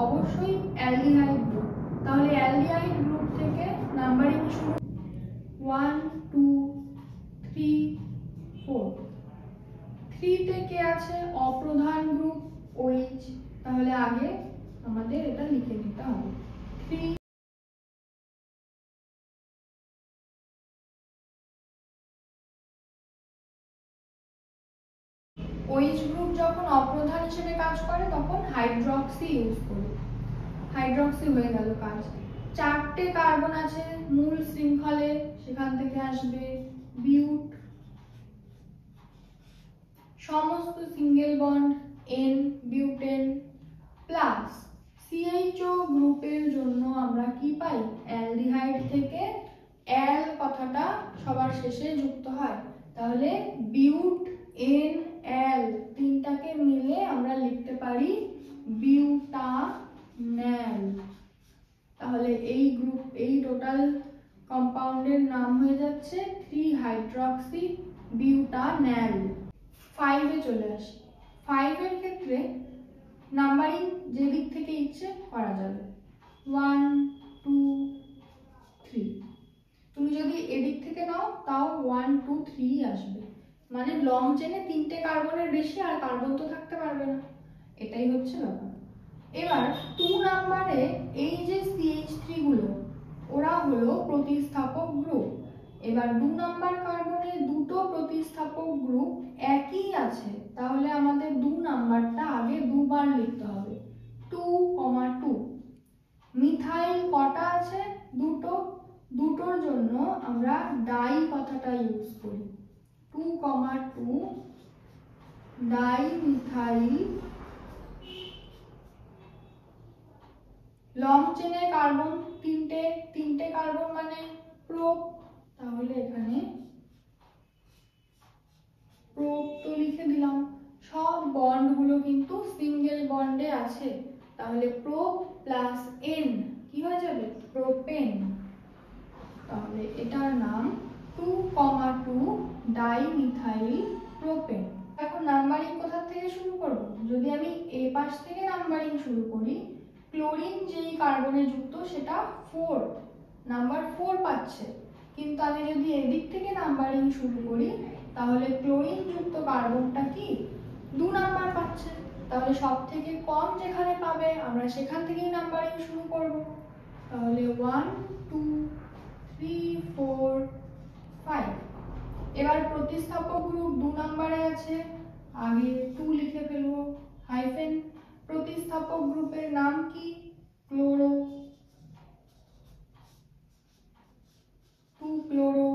অবশ্যই অ্যালডিহাইড গ্রুপ। তাহলে অ্যালডিহাইড গ্রুপ থেকে নাম্বারিং শুরু 1 2 3 4। 3 তে কে আছে? অপ্রধান গ্রুপ OH। তাহলে আগে আমাদের এটা লিখে নিতে হবে 3। OH গ্রুপ যখন অপ্রধান হিসেবে কাজ করে তখন হাইড্রক্সি ইউজ করি, হাইড্রক্সি হয়ে গেল কাজ। 4টে কার্বন আছে মূল শৃঙ্খলে, সেখান থেকে আসবে বিউট, সমস্ত single bond N butane plus CHO গ্রুপের জন্য আমরা কি পাই? অ্যালডিহাইড থেকে অ্যাল কথাটা সবার শেষে যুক্ত হয়, তাহলে বিউট N অ্যাল তিনটাকে মিলে আমরা লিখতে পারি বিউটান্যাল। তাহলে এই গ্রুপ, এই টোটাল কম্পাউন্ডের নাম হয়ে যাচ্ছে 3 হাইড্রক্সি বিউটান্যাল। 5 এ চলে আসি। 5 এর ক্ষেত্রে নাম্বারিং যে দিক থেকে ইচ্ছে করা যাবে 1 2 3। তুমি যদি এদিক থেকে নাও তাও 1 2 3 আসবে, মানে লং চেনে 3টে কার্বনের বেশি আর কার্বন তো থাকতে পারবে না, এটাই হচ্ছে ব্যাপার। এবার 2 নম্বরে এই যে CH3 গুলো ওরা হলো প্রতিস্থাপক গ্রুপ। এবার 2 নম্বর কার্বনে দুটো প্রতিস্থাপক গ্রুপ একই আছে, তাহলে আমাদের 2 নাম্বারটা আগে দুবার লিখতে হবে 2, 2। মিথাইল কটা আছে? দুটো, দুটোর জন্য আমরা ডাই কথাটা ইউজ করি 2, 2 ডাই মিথাইল। লং চেনে কার্বন তিনটে কার্বন মানে প্রোপ, তাহলে এখানে প্রোপ তো লিখে দিলাম। সব বন্ডগুলো কিন্তু সিঙ্গেল বন্ডে আছে, তাহলে প্রোপ প্লাস N কি হয়ে যাবে? প্রোপেন। তাহলে এটার নাম 2, 2 ডাইমিথাইল প্রোপেন। এখন নাম্বারিং কোথা থেকে শুরু করব? যদি আমি এ পাশ থেকে নাম্বারিং শুরু করি, ক্লোরিন যেই কার্বনে যুক্ত সেটা 4 নাম্বার 4 পাচ্ছে, কিন্তু আমি যদি এদিক থেকে নাম্বারিং শুরু করি তাহলে ক্লোরিন যুক্ত কার্বনটা কি 2 নাম্বার পাচ্ছে। তাহলে সব থেকে কম যেখানে পাবে আমরা সেখান থেকেই নাম্বারিং শুরু করব। তাহলে 1 2 3 4 5। এবার প্রতিস্থাপক গ্রুপ 2 নম্বরে আছে, আগে 2 লিখে ফেলবো হাইফেন। প্রতিস্থাপক গ্রুপের নাম কি? Chloro, 2 chloro.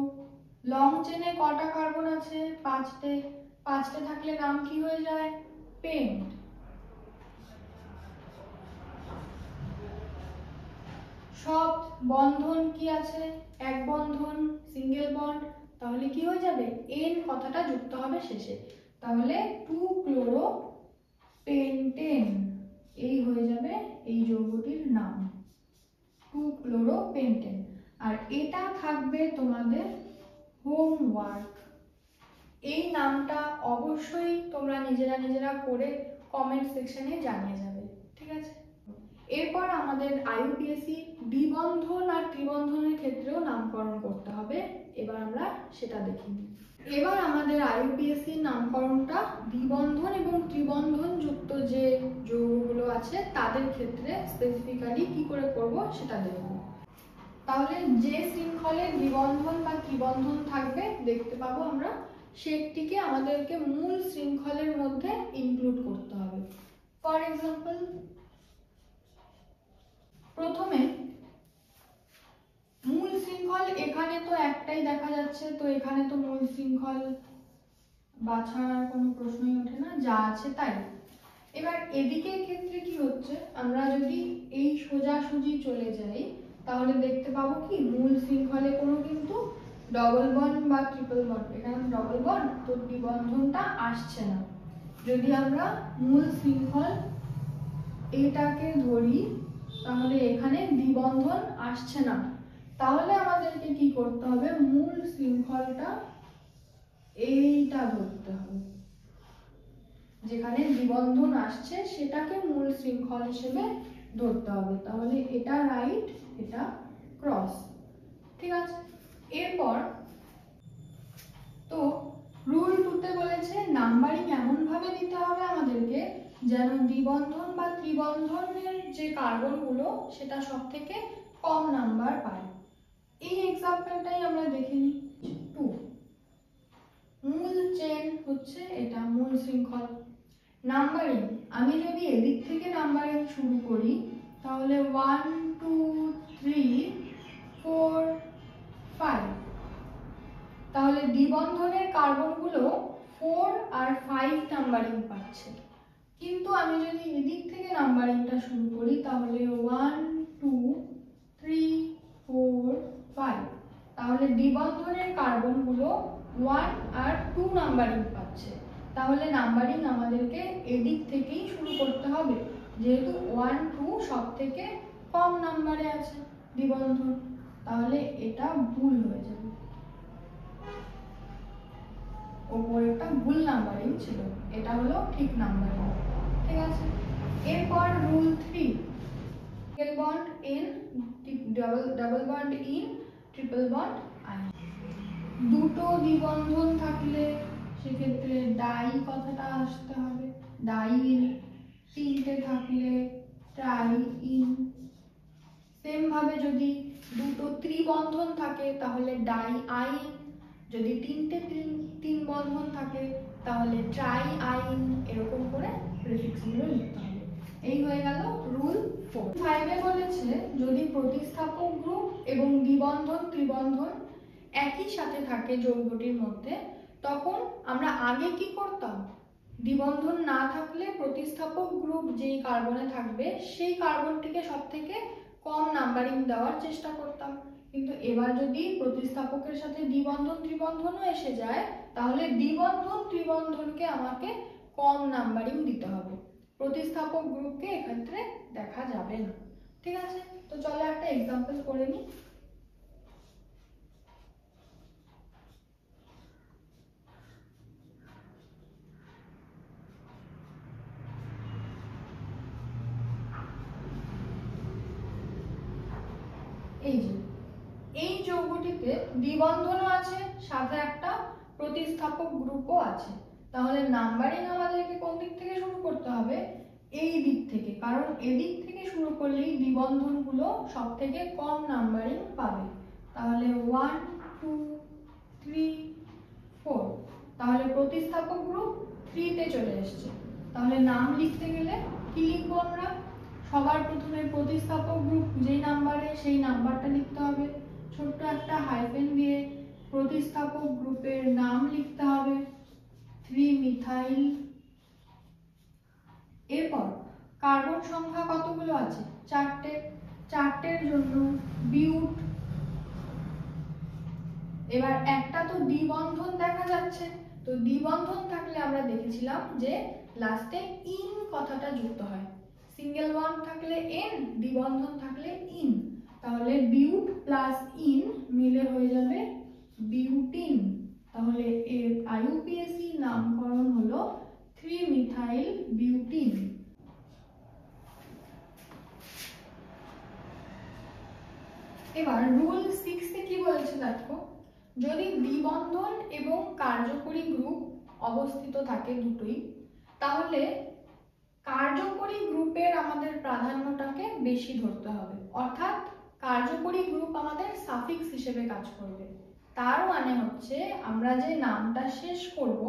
লং চেনে কটা কার্বন আছে? 5টে। 5টে থাকলে নাম কি হয়ে যায়? পেন্ট। সব বন্ধন কি আছে? এক বন্ধন, সিঙ্গেল বন্ড, তাহলে কি হয়ে যাবে? এন কথাটা যুক্ত হবে শেষে, তাহলে 2 ক্লোরো পেন্টেন, এই হয়ে যাবে এই যৌগটির নাম 2 ক্লোরো পেন্টেন। আর এটা থাকবে তোমাদের হোমওয়ার্ক। এই নামটা অবশ্যই তোমরা নিজেরা করে কমেন্ট সেকশনে জানিয়ে যাবে, ঠিক আছে? এরপর আমাদের আইইউপিএসসি দ্বিবন্ধন আর ত্রিবন্ধনের ক্ষেত্রেও নামকরণ করতে হবে। এবার আমরা সেটা দেখি। এবার আমাদের আইইউপিএসসির নামকরণটা দ্বিবন্ধন এবং ত্রিবন্ধন যুক্ত যে যৌগগুলো আছে তাদের ক্ষেত্রে স্পেসিফিক্যালি কি করে করব সেটা দেখব। তাহলে যে শৃঙ্খলে দ্বিবন্ধন বা ত্রিবন্ধন থাকবে দেখতে পাবো আমরা, সেটিকে আমাদেরকে মূল শৃঙ্খলের মধ্যে ইনক্লুড করতে হবে। ফর এক্সাম্পল, প্রথমে মূল শৃঙ্খল এখানে তো একটাই দেখা যাচ্ছে, তো এখানে তো মূল শৃঙ্খল বাছার কোনো প্রশ্নই ওঠে না, যা আছে তাই। এবার এদিকের ক্ষেত্রে কি হচ্ছে, আমরা যদি এই সোজাসুজি চলে যাই তাহলে দেখতে পাবো কি মূল শৃঙ্খলে কোনো কিন্তু ডবল বন্ড বা ট্রিপল বন্ড, এখানে ডবল বন্ড, তো দ্বিবন্ধনটা আসছে না। যদি আমরা মূল শৃঙ্খল এটাকে ধরি তাহলে এখানে দ্বিবন্ধন আসছে না, তাহলে আমাদেরকে কি করতে হবে? মূল শৃঙ্খলটা এইটা ধরতে হবে, যেখানে দ্বিবন্ধন আসছে সেটাকে মূল শৃঙ্খল হিসেবে ধরতে হবে। তাহলে এটা রাইট, এটা ক্রস, ঠিক আছে? এরপর তো রুল 2তে বলেছে নাম্বারিং এমন ভাবে দিতে হবে আমাদেরকে যেন দ্বিবন্ধন বা ত্রিবন্ধনের যে কার্বনগুলো সেটা সব থেকে কম নাম্বার পায়। এই এক্সাম্পলটাই আমরা দেখে নিই। 2 মূল চেন হচ্ছে এটা, মূল শৃঙ্খল। নাম্বারিং আমি যদি এদিক থেকে নাম্বারিং শুরু করি তাহলে 1 2 3 4 5, তাহলে দ্বিবন্ধনের কার্বনগুলো 4 আর 5 নাম্বারিং পাচ্ছে। কিন্তু আমি যদি এদিক থেকে নাম্বারিংটা শুরু করি তাহলে 1 2 3 4 5, তাহলে দ্বিবন্ধনের কার্বনগুলো 1 আর 2 নাম্বারিং পাচ্ছে। তাহলে নাম্বারিং আমাদেরকে এদিক থেকেই শুরু করতে হবে, যেহেতু 1 2 সব থেকে কম নাম্বারে আছে দ্বিবন্ধন, তাহলে এটা ভুল হয়ে যাবে, ওপরেরটা ভুল নাম্বারিং ছিল, এটা হলো ঠিক নাম্বারিং, ঠিক আছে? এরপর rule 3, single bond in double bond in triple bond ion. দুটো দ্বিবন্ধন থাকলে সেক্ষেত্রে ডাই কথাটা আসতে হবে, ডাই ইন। তিনটে থাকলে ট্রাই ইন। সেম ভাবে যদি দুটো ত্রিবন্ধন থাকে তাহলে ডাই আইন, যদি তিন বন্ধন থাকে তাহলে ট্রাই আইন, এরকম করে প্রিফিক্সগুলো লিখতে হবে। এই হয়ে গেল রুল 4। 5-এ বলেছে যদি প্রতিস্থাপক গ্রুপ এবং দ্বিবন্ধন ত্রিবন্ধন একই সাথে থাকে যৌগটির মধ্যে, তখন আমরা আগে কি করতাম? দ্বিবন্ধন না থাকলে প্রতিস্থাপক গ্রুপ যেই কার্বনে থাকবে সেই কার্বনটিকে সবথেকে কম নাম্বারিং দেওয়ার চেষ্টা করতাম। কিন্তু এবার যদি প্রতিস্থাপকের সাথে দ্বিবন্ধন ত্রিবন্ধনও এসে যায় তাহলে দ্বিবন্ধন ত্রিবন্ধনকে আমাকে কম নাম্বারিং দিতে হবে, প্রতিস্থাপক গ্রুপকে এক্ষেত্রে দেখা যাবে না, ঠিক আছে? তো চলো একটা এক্সাম্পল করে নিই। এই যে গ্রুপটিতে দ্বিবন্ধনও আছে, সাথে একটা প্রতিস্থাপক গ্রুপও আছে। তাহলে নাম্বারিং আমাদেরকে কোন দিক থেকে শুরু করতে হবে? এই দিক থেকে, কারণ এদিক থেকে শুরু করলেই দ্বিবন্ধনগুলো সব থেকে কম নাম্বারিং পাবে। তাহলে 1 2 3 4, তাহলে প্রতিস্থাপক গ্রুপ 3 তে চলে এসেছে। তাহলে নাম লিখতে গেলে কি লিখবো আমরা? সবার প্রথমে প্রতিস্থাপক গ্রুপ যেই নাম্বারে সেই নাম্বারটা লিখতে হবে, ছোট্ট একটা হাইফেন দিয়ে প্রতিস্থাপক গ্রুপের নাম লিখতে হবে 3 মিথাইল। এরপর কার্বন সংখ্যা কতগুলো আছে? 4টে, 4টের জন্য বিউট। এবার একটা তো দ্বিবন্ধন দেখা যাচ্ছে, তো দ্বিবন্ধন থাকলে আমরা দেখেছিলাম যে লাস্টে ইন কথাটা যুক্ত হয়, সিঙ্গেল বন্ড থাকলে এন, দ্বিবন্ধন থাকলে ইন। তাহলে বিউট প্লাস ইন মিলে হয়ে যাবে বিউটিন। তাহলে এর আইইউপিএসি নামকরণ হলো 3 মিথাইল বিউটিন। এবার রুল 6 এ কি বলেছে দেখো, যদি দ্বিবন্ধন এবং কার্যকরী গ্রুপ অবস্থিত থাকে দুটোই, তাহলে কার্যকরী গ্রুপের আমাদের প্রাধান্যটাকে বেশি ধরতে হবে, অর্থাৎ কার্যকরী গ্রুপ আমাদের সাফিক্স হিসেবে কাজ করবে। তার মানে হচ্ছে আমরা যে নামটা শেষ করব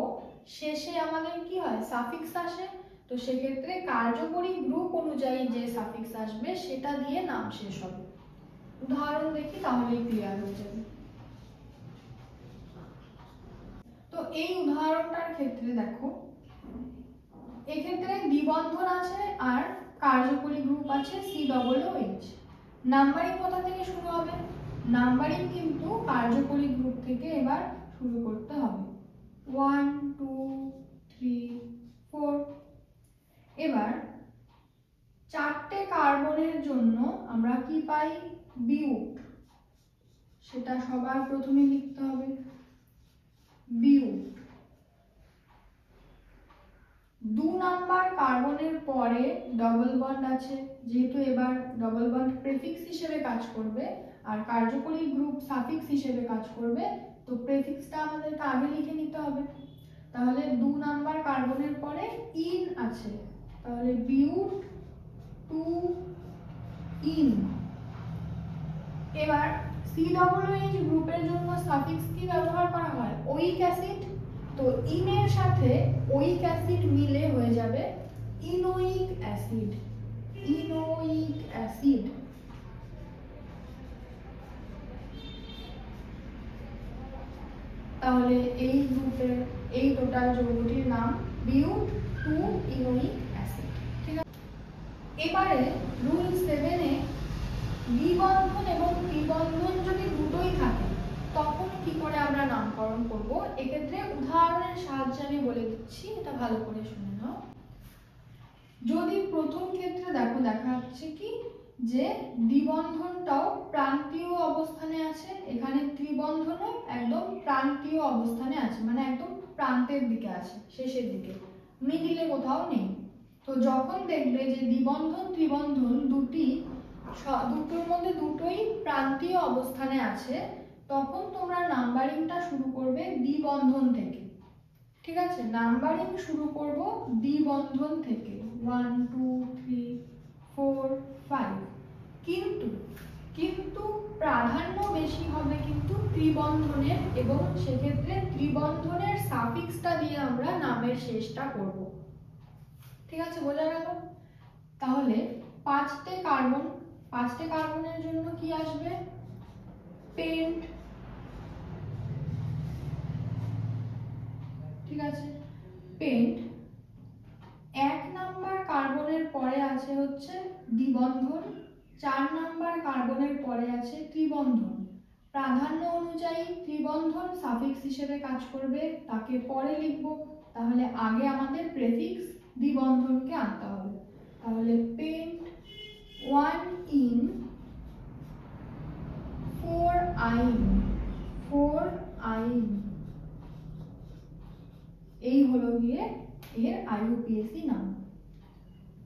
শেষে আমাদের কি হয়? সাফিক্স আসে। তো সেক্ষেত্রে কার্যকরী গ্রুপ অনুযায়ী যে সাফিক্স আসবে সেটা দিয়ে নাম শেষ হবে। উদাহরণ দেখি তাহলেই ক্লিয়ার হয়ে যাবে। তো এই উদাহরণটার ক্ষেত্রে দেখো, এক্ষেত্রে দ্বিবন্ধন আছে আর কার্যকরী গ্রুপ আছে COOH। নাম্বারিং কোথা থেকে শুরু হবে? নাম্বারিং কিন্তু কার্যকরী গ্রুপ থেকে এবার শুরু করতে হবে, 1 2 3 4। এবার 4টে কার্বনের জন্য আমরা কি পাই? বিউট। সেটা সবার প্রথমে লিখতে হবে বিউট। 2 নাম্বার কার্বনের পরে ডবল বন্ড আছে, যেহেতু এবার ডবল বন্ড প্রেফিক্স হিসেবে কাজ করবে আর কার্যকরী গ্রুপ সাফিক্স হিসেবে কাজ করবে, তো প্রেফিক্সটা আমাদেরকে আগে লিখে নিতে হবে। তাহলে 2 নাম্বার কার্বনের পরে ইন আছে, তাহলে বিউট 2 ইন। এবার COOH গ্রুপের জন্য সাফিক্স কি ব্যবহার করা হয়? ওইক অ্যাসিড। তো ইনের সাথে ওইক অ্যাসিড মিলে হয়ে যাবে ইনোইক অ্যাসিড। ইনোইক অ্যাসিড। তাহলে এই গ্রুপের এই টোটাল যৌগটির নাম বিউট 2 ইনোইক অ্যাসিড। ঠিক আছে, এবারে রুল 7 এ দ্বিবন্ধন এবং ত্রিবন্ধন যদি দুটোই থাকে তখন কি করে আমরা নামকরণ করব? এক্ষেত্রে উদাহরণের সাহায্যে আমি বলে দিচ্ছি, এটা ভালো করে শুনে নাও। যদি প্রথম ক্ষেত্রে দেখো দেখা যাচ্ছে কি যে দ্বিবন্ধনটাও প্রান্তীয় অবস্থানে আছে, এখানে ত্রিবন্ধনও একদম প্রান্তীয় অবস্থানে আছে, মানে একদম প্রান্তের দিকে আছে, শেষের দিকে, মিডিলে কোথাও নেই। তো যখন দেখবে যে দ্বিবন্ধন ত্রিবন্ধন দুটোর মধ্যে দুটোই প্রান্তীয় অবস্থানে আছে, তখন তোমরা নাম্বারিংটা শুরু করবে দ্বিবন্ধন থেকে। ঠিক আছে, নাম্বারিং শুরু করব দ্বিবন্ধন থেকে 1 2 3 4 5। কিন্তু প্রাধান্য বেশি হবে কিন্তু ত্রিবন্ধনের, এবং সেক্ষেত্রে ত্রিবন্ধনের সাফিক্সটা দিয়ে আমরা নামের শেষটা করব। ঠিক আছে, বোঝা গেল? তাহলে 5টে কার্বনের জন্য কি আসবে? পেন্ট। ঠিক আছে, পেন্ট। 1 নাম্বার কার্বনের পরে আছে হচ্ছে দ্বিবন্ধন, 4 নাম্বার কার্বনের পরে আছে ত্রিবন্ধন। প্রাধান্য অনুযায়ী ত্রিবন্ধন সাফিক্স হিসেবে কাজ করবে, তাকে পরে লিখব। তাহলে আগে আমাদের প্রেফিক্স দ্বিবন্ধনকে আনতে হবে। তাহলে পেন্ট 1 ইন 4 আইন। 4 আইন, এই হলো গিয়ে এর আইইউপিএসি নাম,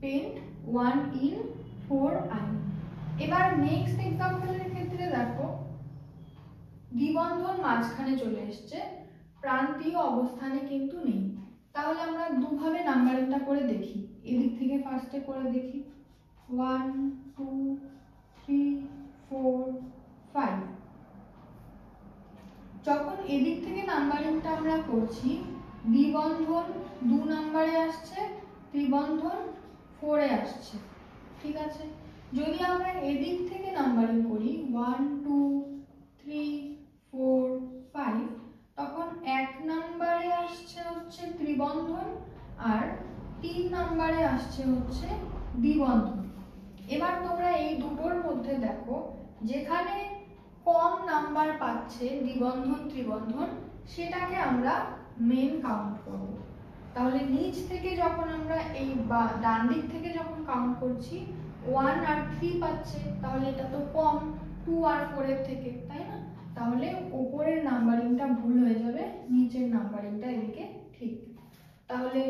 পেন্ট 1 ইন 4 আইন। এবার নেক্সট এক্সাম্পলের ক্ষেত্রে দেখো, দ্বিবন্ধন মাঝখানে চলে এসছে, প্রান্তীয় অবস্থানে কিন্তু নেই। তাহলে আমরা দুভাবে নাম্বারিংটা করে দেখি। এদিক থেকে ফার্স্টে করে দেখি 1 2 3 4 5। যখন এদিক থেকে নাম্বারিংটা আমরা করছি, দ্বিবন্ধন 2 নম্বরে আসছে, ত্রিবন্ধন 4 এ আসছে, ঠিক আছে। যদি আমরা এদিক থেকে নাম্বারিং করি 1 2 3 4 5, তখন 1 নম্বরে আসছে হচ্ছে ত্রিবন্ধন আর 3 নম্বরে আসছে হচ্ছে দ্বিবন্ধন। এবার তোমরা এই দুটোর মধ্যে দেখো, যেখানে কম নাম্বার পাচ্ছে দ্বিবন্ধন ত্রিবন্ধন, সেটাকে আমরা মেন কাউন্ট করব। তাহলে নিচ থেকে যখন আমরা এই ডান দিক থেকে যখন কাউন্ট করছি 1 আর 3 পাচ্ছে, তাহলে এটা তো কম 2 আর 4 এর থেকে, তাই না? তাহলে উপরের নাম্বারিংটা ভুল হয়ে যাবে, নিচের নাম্বারিংটা এদিকে ঠিক। তাহলে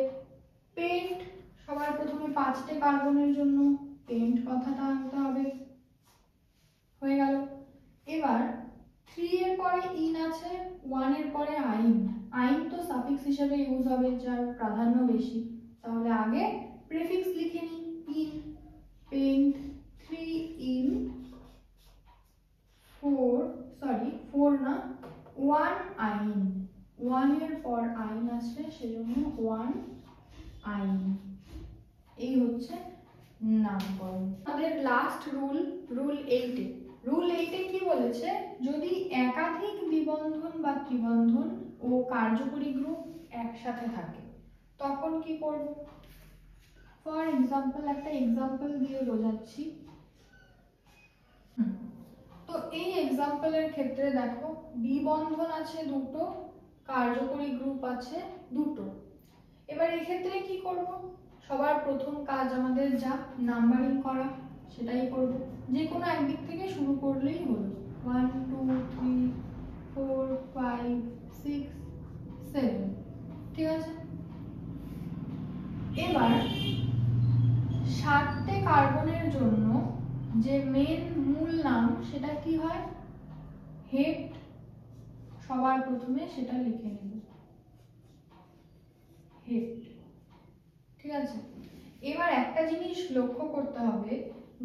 পেন্ট, সবার প্রথমে 5টে কার্বনের জন্য পেন্ট কথাটা আনতে হবে, হয়ে গেল। এবার 3 এর পরে ইন আছে, 1 এর পরে আইন। আইন তো সাফিক্স হিসেবে ইউজ হবে, যার প্রাধান্য বেশি। তাহলে আগে প্রিফিক্স লিখে নিই, ইন, পেন্ট 3 ইন 4 না 1 আইন। 1 এর পর আইন আসবে, সেজন্য 1 আইন। এই হচ্ছে নামকরণ। আমাদের লাস্ট রুল 8 এ। রুল 8 এ কি বলেছে, যদি একাধিক দ্বিবন্ধন বা ত্রিবন্ধন ও কার্যকরী গ্রুপ একসাথে থাকে তখন কি করব। ফর এক্সাম্পল, একটা এক্সাম্পল দিয়ে বোঝাচ্ছি। তো এই এক্সাম্পলের ক্ষেত্রে দেখো, দ্বিবন্ধন আছে দুটো, কার্যকরী গ্রুপ আছে দুটো। এবার এক্ষেত্রে কি করব, সবার প্রথম কাজ আমাদের যা নাম্বারিং করা, সেটাই করব। যে কোনো একদিক থেকে শুরু করলেই হলো। 1 2 3 4 5 6 7, ঠিক আছে। এবার 7টে কার্বনের জন্য যে মেন মূল নাম, সেটা কি হয়, হেপ্ট। সবার প্রথমে সেটা লিখে নেব, হেপ্ট, ঠিক আছে। এবার একটা জিনিস লক্ষ্য করতে হবে,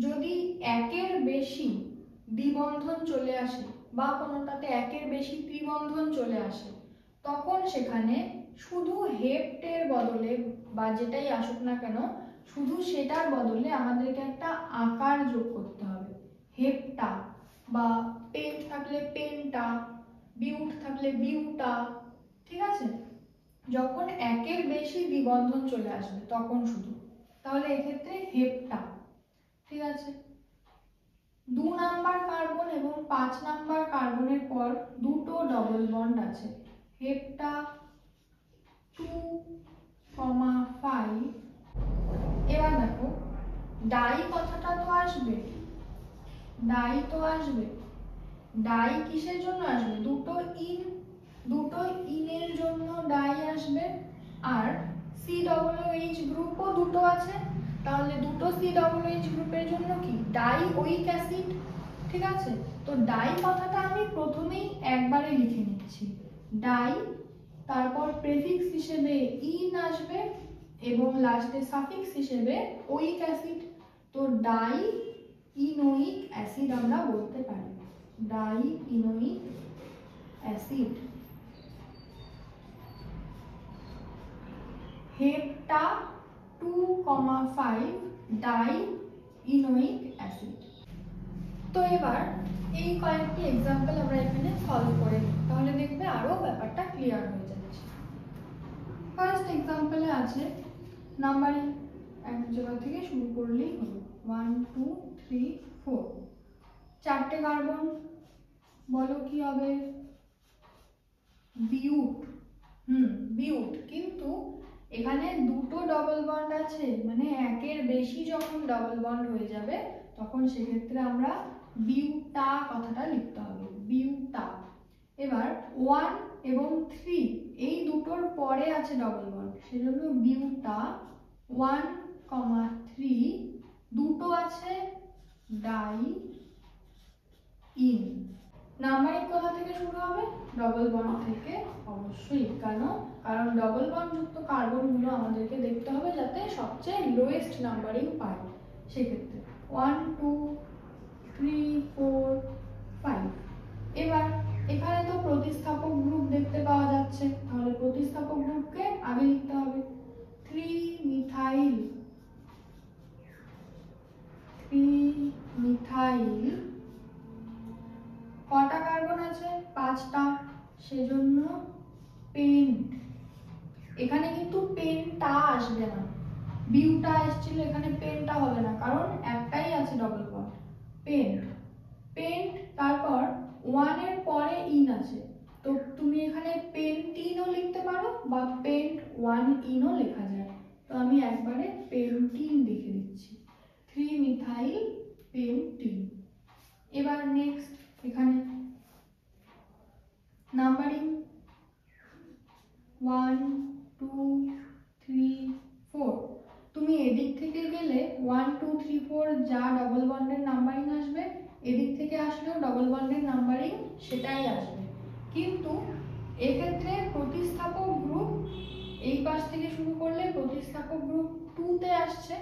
যদি একের বেশি দ্বিবন্ধন চলে আসে বা কোনোটাতে একের বেশি ত্রিবন্ধন চলে আসে, তখন সেখানে শুধু হেপ্টের বদলে বা যেটাই আসুক না কেন, শুধু সেটার বদলে আমাদেরকে একটা আকার যোগ করতে হবে, হেপ্টা, বা পেন্ট থাকলে পেন্টা, বিউট থাকলে বিউটা, ঠিক আছে। যখন একের বেশি দ্বিবন্ধন চলে আসবে তখন শুধু, তাহলে এক্ষেত্রে হেপ্টা, ঠিক আছে। 2 নাম্বার কার্বন এবং 5 নাম্বার কার্বনের পর দুটো ডবল বন্ড আছে, হেপ্টা 2,5। এবার দেখো, ডাই কথাটা তো আসবে, ডাই তো আসবে। ডাই কিসের জন্য আসবে, দুটো ইনের জন্য ডাই আসবে। আর COOH গ্রুপও দুটো আছে, তাহলে দুটো COOH গ্রুপের জন্য কি, ডাইওইক অ্যাসিড, ঠিক আছে। তো ডাই কথাটা আমি প্রথমেই একবারে লিখে নিচ্ছি, ডাই, তারপর প্রেফিক্স হিসেবে ইন আসবে এবং লাস্টে সাফিক্স হিসেবে ওইক অ্যাসিড। তো ডাই ইনোইক অ্যাসিড আমরা বলতে পারি, die ইনোইক acid. Hepta 2,5 die ইনোইক acid. তো এবার এই কয়েকটি এক্সাম্পল আমরা এখানে সলভ করে নিই, তাহলে দেখবে আরো ব্যাপারটা ক্লিয়ার হয়ে যাচ্ছে। ফার্স্ট এক্সাম্পলে আছে নাম্বারিং, এক জায়গা থেকে শুরু করলেই হলো, 1 2 3 4। 4টে কার্বন, বলো কি হবে, বিউট। বিউট, কিন্তু এখানে দুটো ডবল বন্ড আছে, মানে একের বেশি যখন ডবল বন্ড হয়ে যাবে তখন সেক্ষেত্রে আমরা বিউটা কথাটা লিখতে হবে, বিউটা। এবার 1 এবং 3 এই দুটোর পরে আছে ডবল বন্ড, সেজন্য বিউটা 1,3। দুটো আছে ডাই ইন, নাম্বারিং কোথা থেকে শুরু হবে? ডবল বন্ড থেকে অবশ্যই, কারণ ডবল বন্ড যুক্ত কার্বনগুলো আমাদেরকে দেখতে হবে যাতে সবচেয়ে লোয়েস্ট নাম্বারিং পায়। সেক্ষেত্রে 1 2 3 4 5। এবার এখানে তো প্রতিস্থাপক গ্রুপ দেখতে পাওয়া যাচ্ছে, তাহলে প্রতিস্থাপক গ্রুপকে আগে লিখতে হবে। 3 মিথাইল কটা কার্বন আছে? 5টা, সেজন্য পেন্ট। এখানে কিন্তু পেন্টটা আসবে না, বিউটা এসেছিল, এখানে পেন্টটা হবে না কারণ একটাই আছে ডবল বন্ড। পেন্ট তারপর 1 এর পরে ইন আছে, তো তুমি এখানে পেন্টিনও লিখতে পারো বা পেন্ট 1 ইনও লেখা যায়। তো আমি একবারে পেন্টিন লিখে দিচ্ছি, 3 মিথাইল পেন্টিন। এবার নেক্সট এখানে নাম্বারিং 1 2 3 4। তুমি এদিক থেকে গেলে 1 2 3 4 যা ডবল বন্ডের নাম্বারিং আসবে, এদিক থেকে আসলেও ডবল বন্ডের নাম্বারিং সেটাই আসবে। কিন্তু এক্ষেত্রে প্রতিস্থাপক গ্রুপ এই পাশ থেকে শুরু করলে প্রতিস্থাপক গ্রুপ 2 তে আসছে,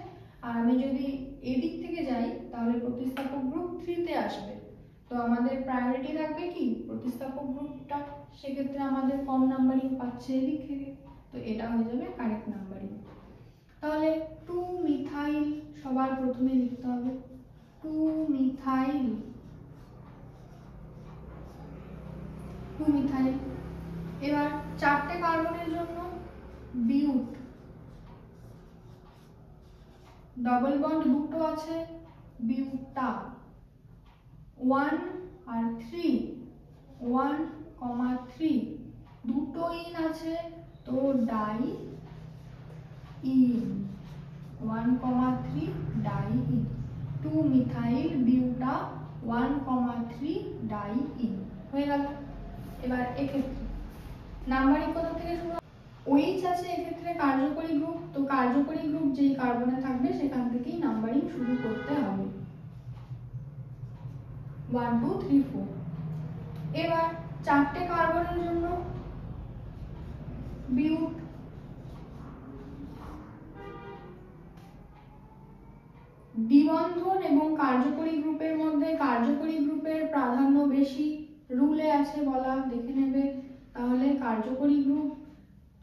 আর আমি যদি এদিক থেকে যাই তাহলে প্রতিস্থাপক গ্রুপ 3 তে আসবে। তো আমাদের প্রায়োরিটি থাকবে কি? প্রতিস্থাপক গ্রুপটা। সেক্ষেত্রে আমাদের কম নাম্বারিং পাচ্ছে এদিক থেকে, তো এটা হয়ে যাবে কারেক্ট নাম্বারিং। তাহলে 2 মিথাইল সবার প্রথমে লিখতে হবে, 2 মিথাইল। এবার 4টে কার্বনের জন্য বিউট, ডবল বন্ড দুটো আছে, বিউটা। 1 আর 3, 1, 3 দুটো ইন আছে, তো diene, 1, 3 diene, 2 methyl buta 1, 3 diene হয়ে গেল। এবার এক্ষেত্রে নাম্বারিং কোথা থেকে শুরু? OH আছে এক্ষেত্রে কার্যকরী গ্রুপ, তো কার্যকরী গ্রুপ যেই কার্বনে থাকবে সেখান থেকেই নাম্বারিং শুরু করতে হবে, 1 2 3 4। এবার 4টে কার্বনের জন্য বিউট, দ্বিবন্ধন এবং কার্যকরী গ্রুপের মধ্যে কার্যকরী গ্রুপের প্রাধান্য বেশি, রুলে আছে বলা, দেখে নেবে। তাহলে কার্যকরী গ্রুপ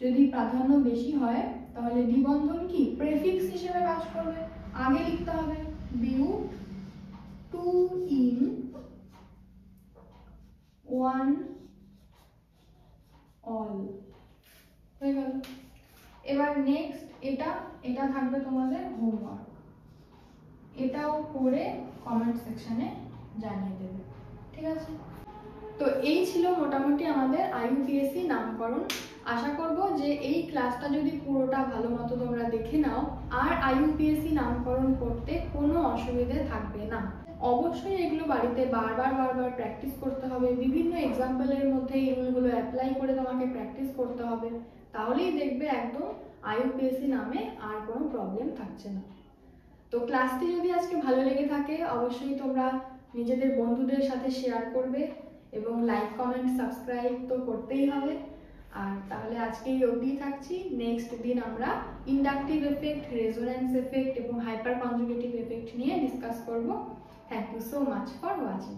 যদি প্রাধান্য বেশি হয় তাহলে দ্বিবন্ধন কি প্রেফিক্স হিসেবে কাজ করবে, আগে লিখতে হবে বিউট 2 ইন 1 অল হয়ে গেল। এবার নেক্সট এটা থাকবে তোমাদের হোমওয়ার্ক, এটাও করে কমেন্ট সেকশনে জানিয়ে দেবে, ঠিক আছে? তো এই ছিল মোটামুটি আমাদের IUPAC নামকরণ। আশা করব যে এই ক্লাসটা যদি পুরোটা ভালো মতো তোমরা দেখে নাও আর IUPAC নামকরণ করতে কোনো অসুবিধে থাকবে না। অবশ্যই এগুলো বাড়িতে বারবার প্র্যাকটিস করতে হবে, বিভিন্ন এক্সাম্পলের মধ্যে এই রুলগুলো অ্যাপ্লাই করে তোমাকে প্র্যাকটিস করতে হবে, তাহলেই দেখবে একদম IUPAC নামে আর কোনো প্রবলেম থাকছে না। তো ক্লাসটি যদি আজকে ভালো লেগে থাকে অবশ্যই তোমরা নিজেদের বন্ধুদের সাথে শেয়ার করবে এবং লাইক কমেন্ট সাবস্ক্রাইব তো করতেই হবে। আর তাহলে আজকে এই অবধি থাকছি, নেক্সট দিন আমরা ইন্ডাকটিভ এফেক্ট, রেজোন্যান্স এফেক্ট এবং হাইপার কনজুগেটিভ এফেক্ট নিয়ে ডিসকাস করব। Thank you so much for watching.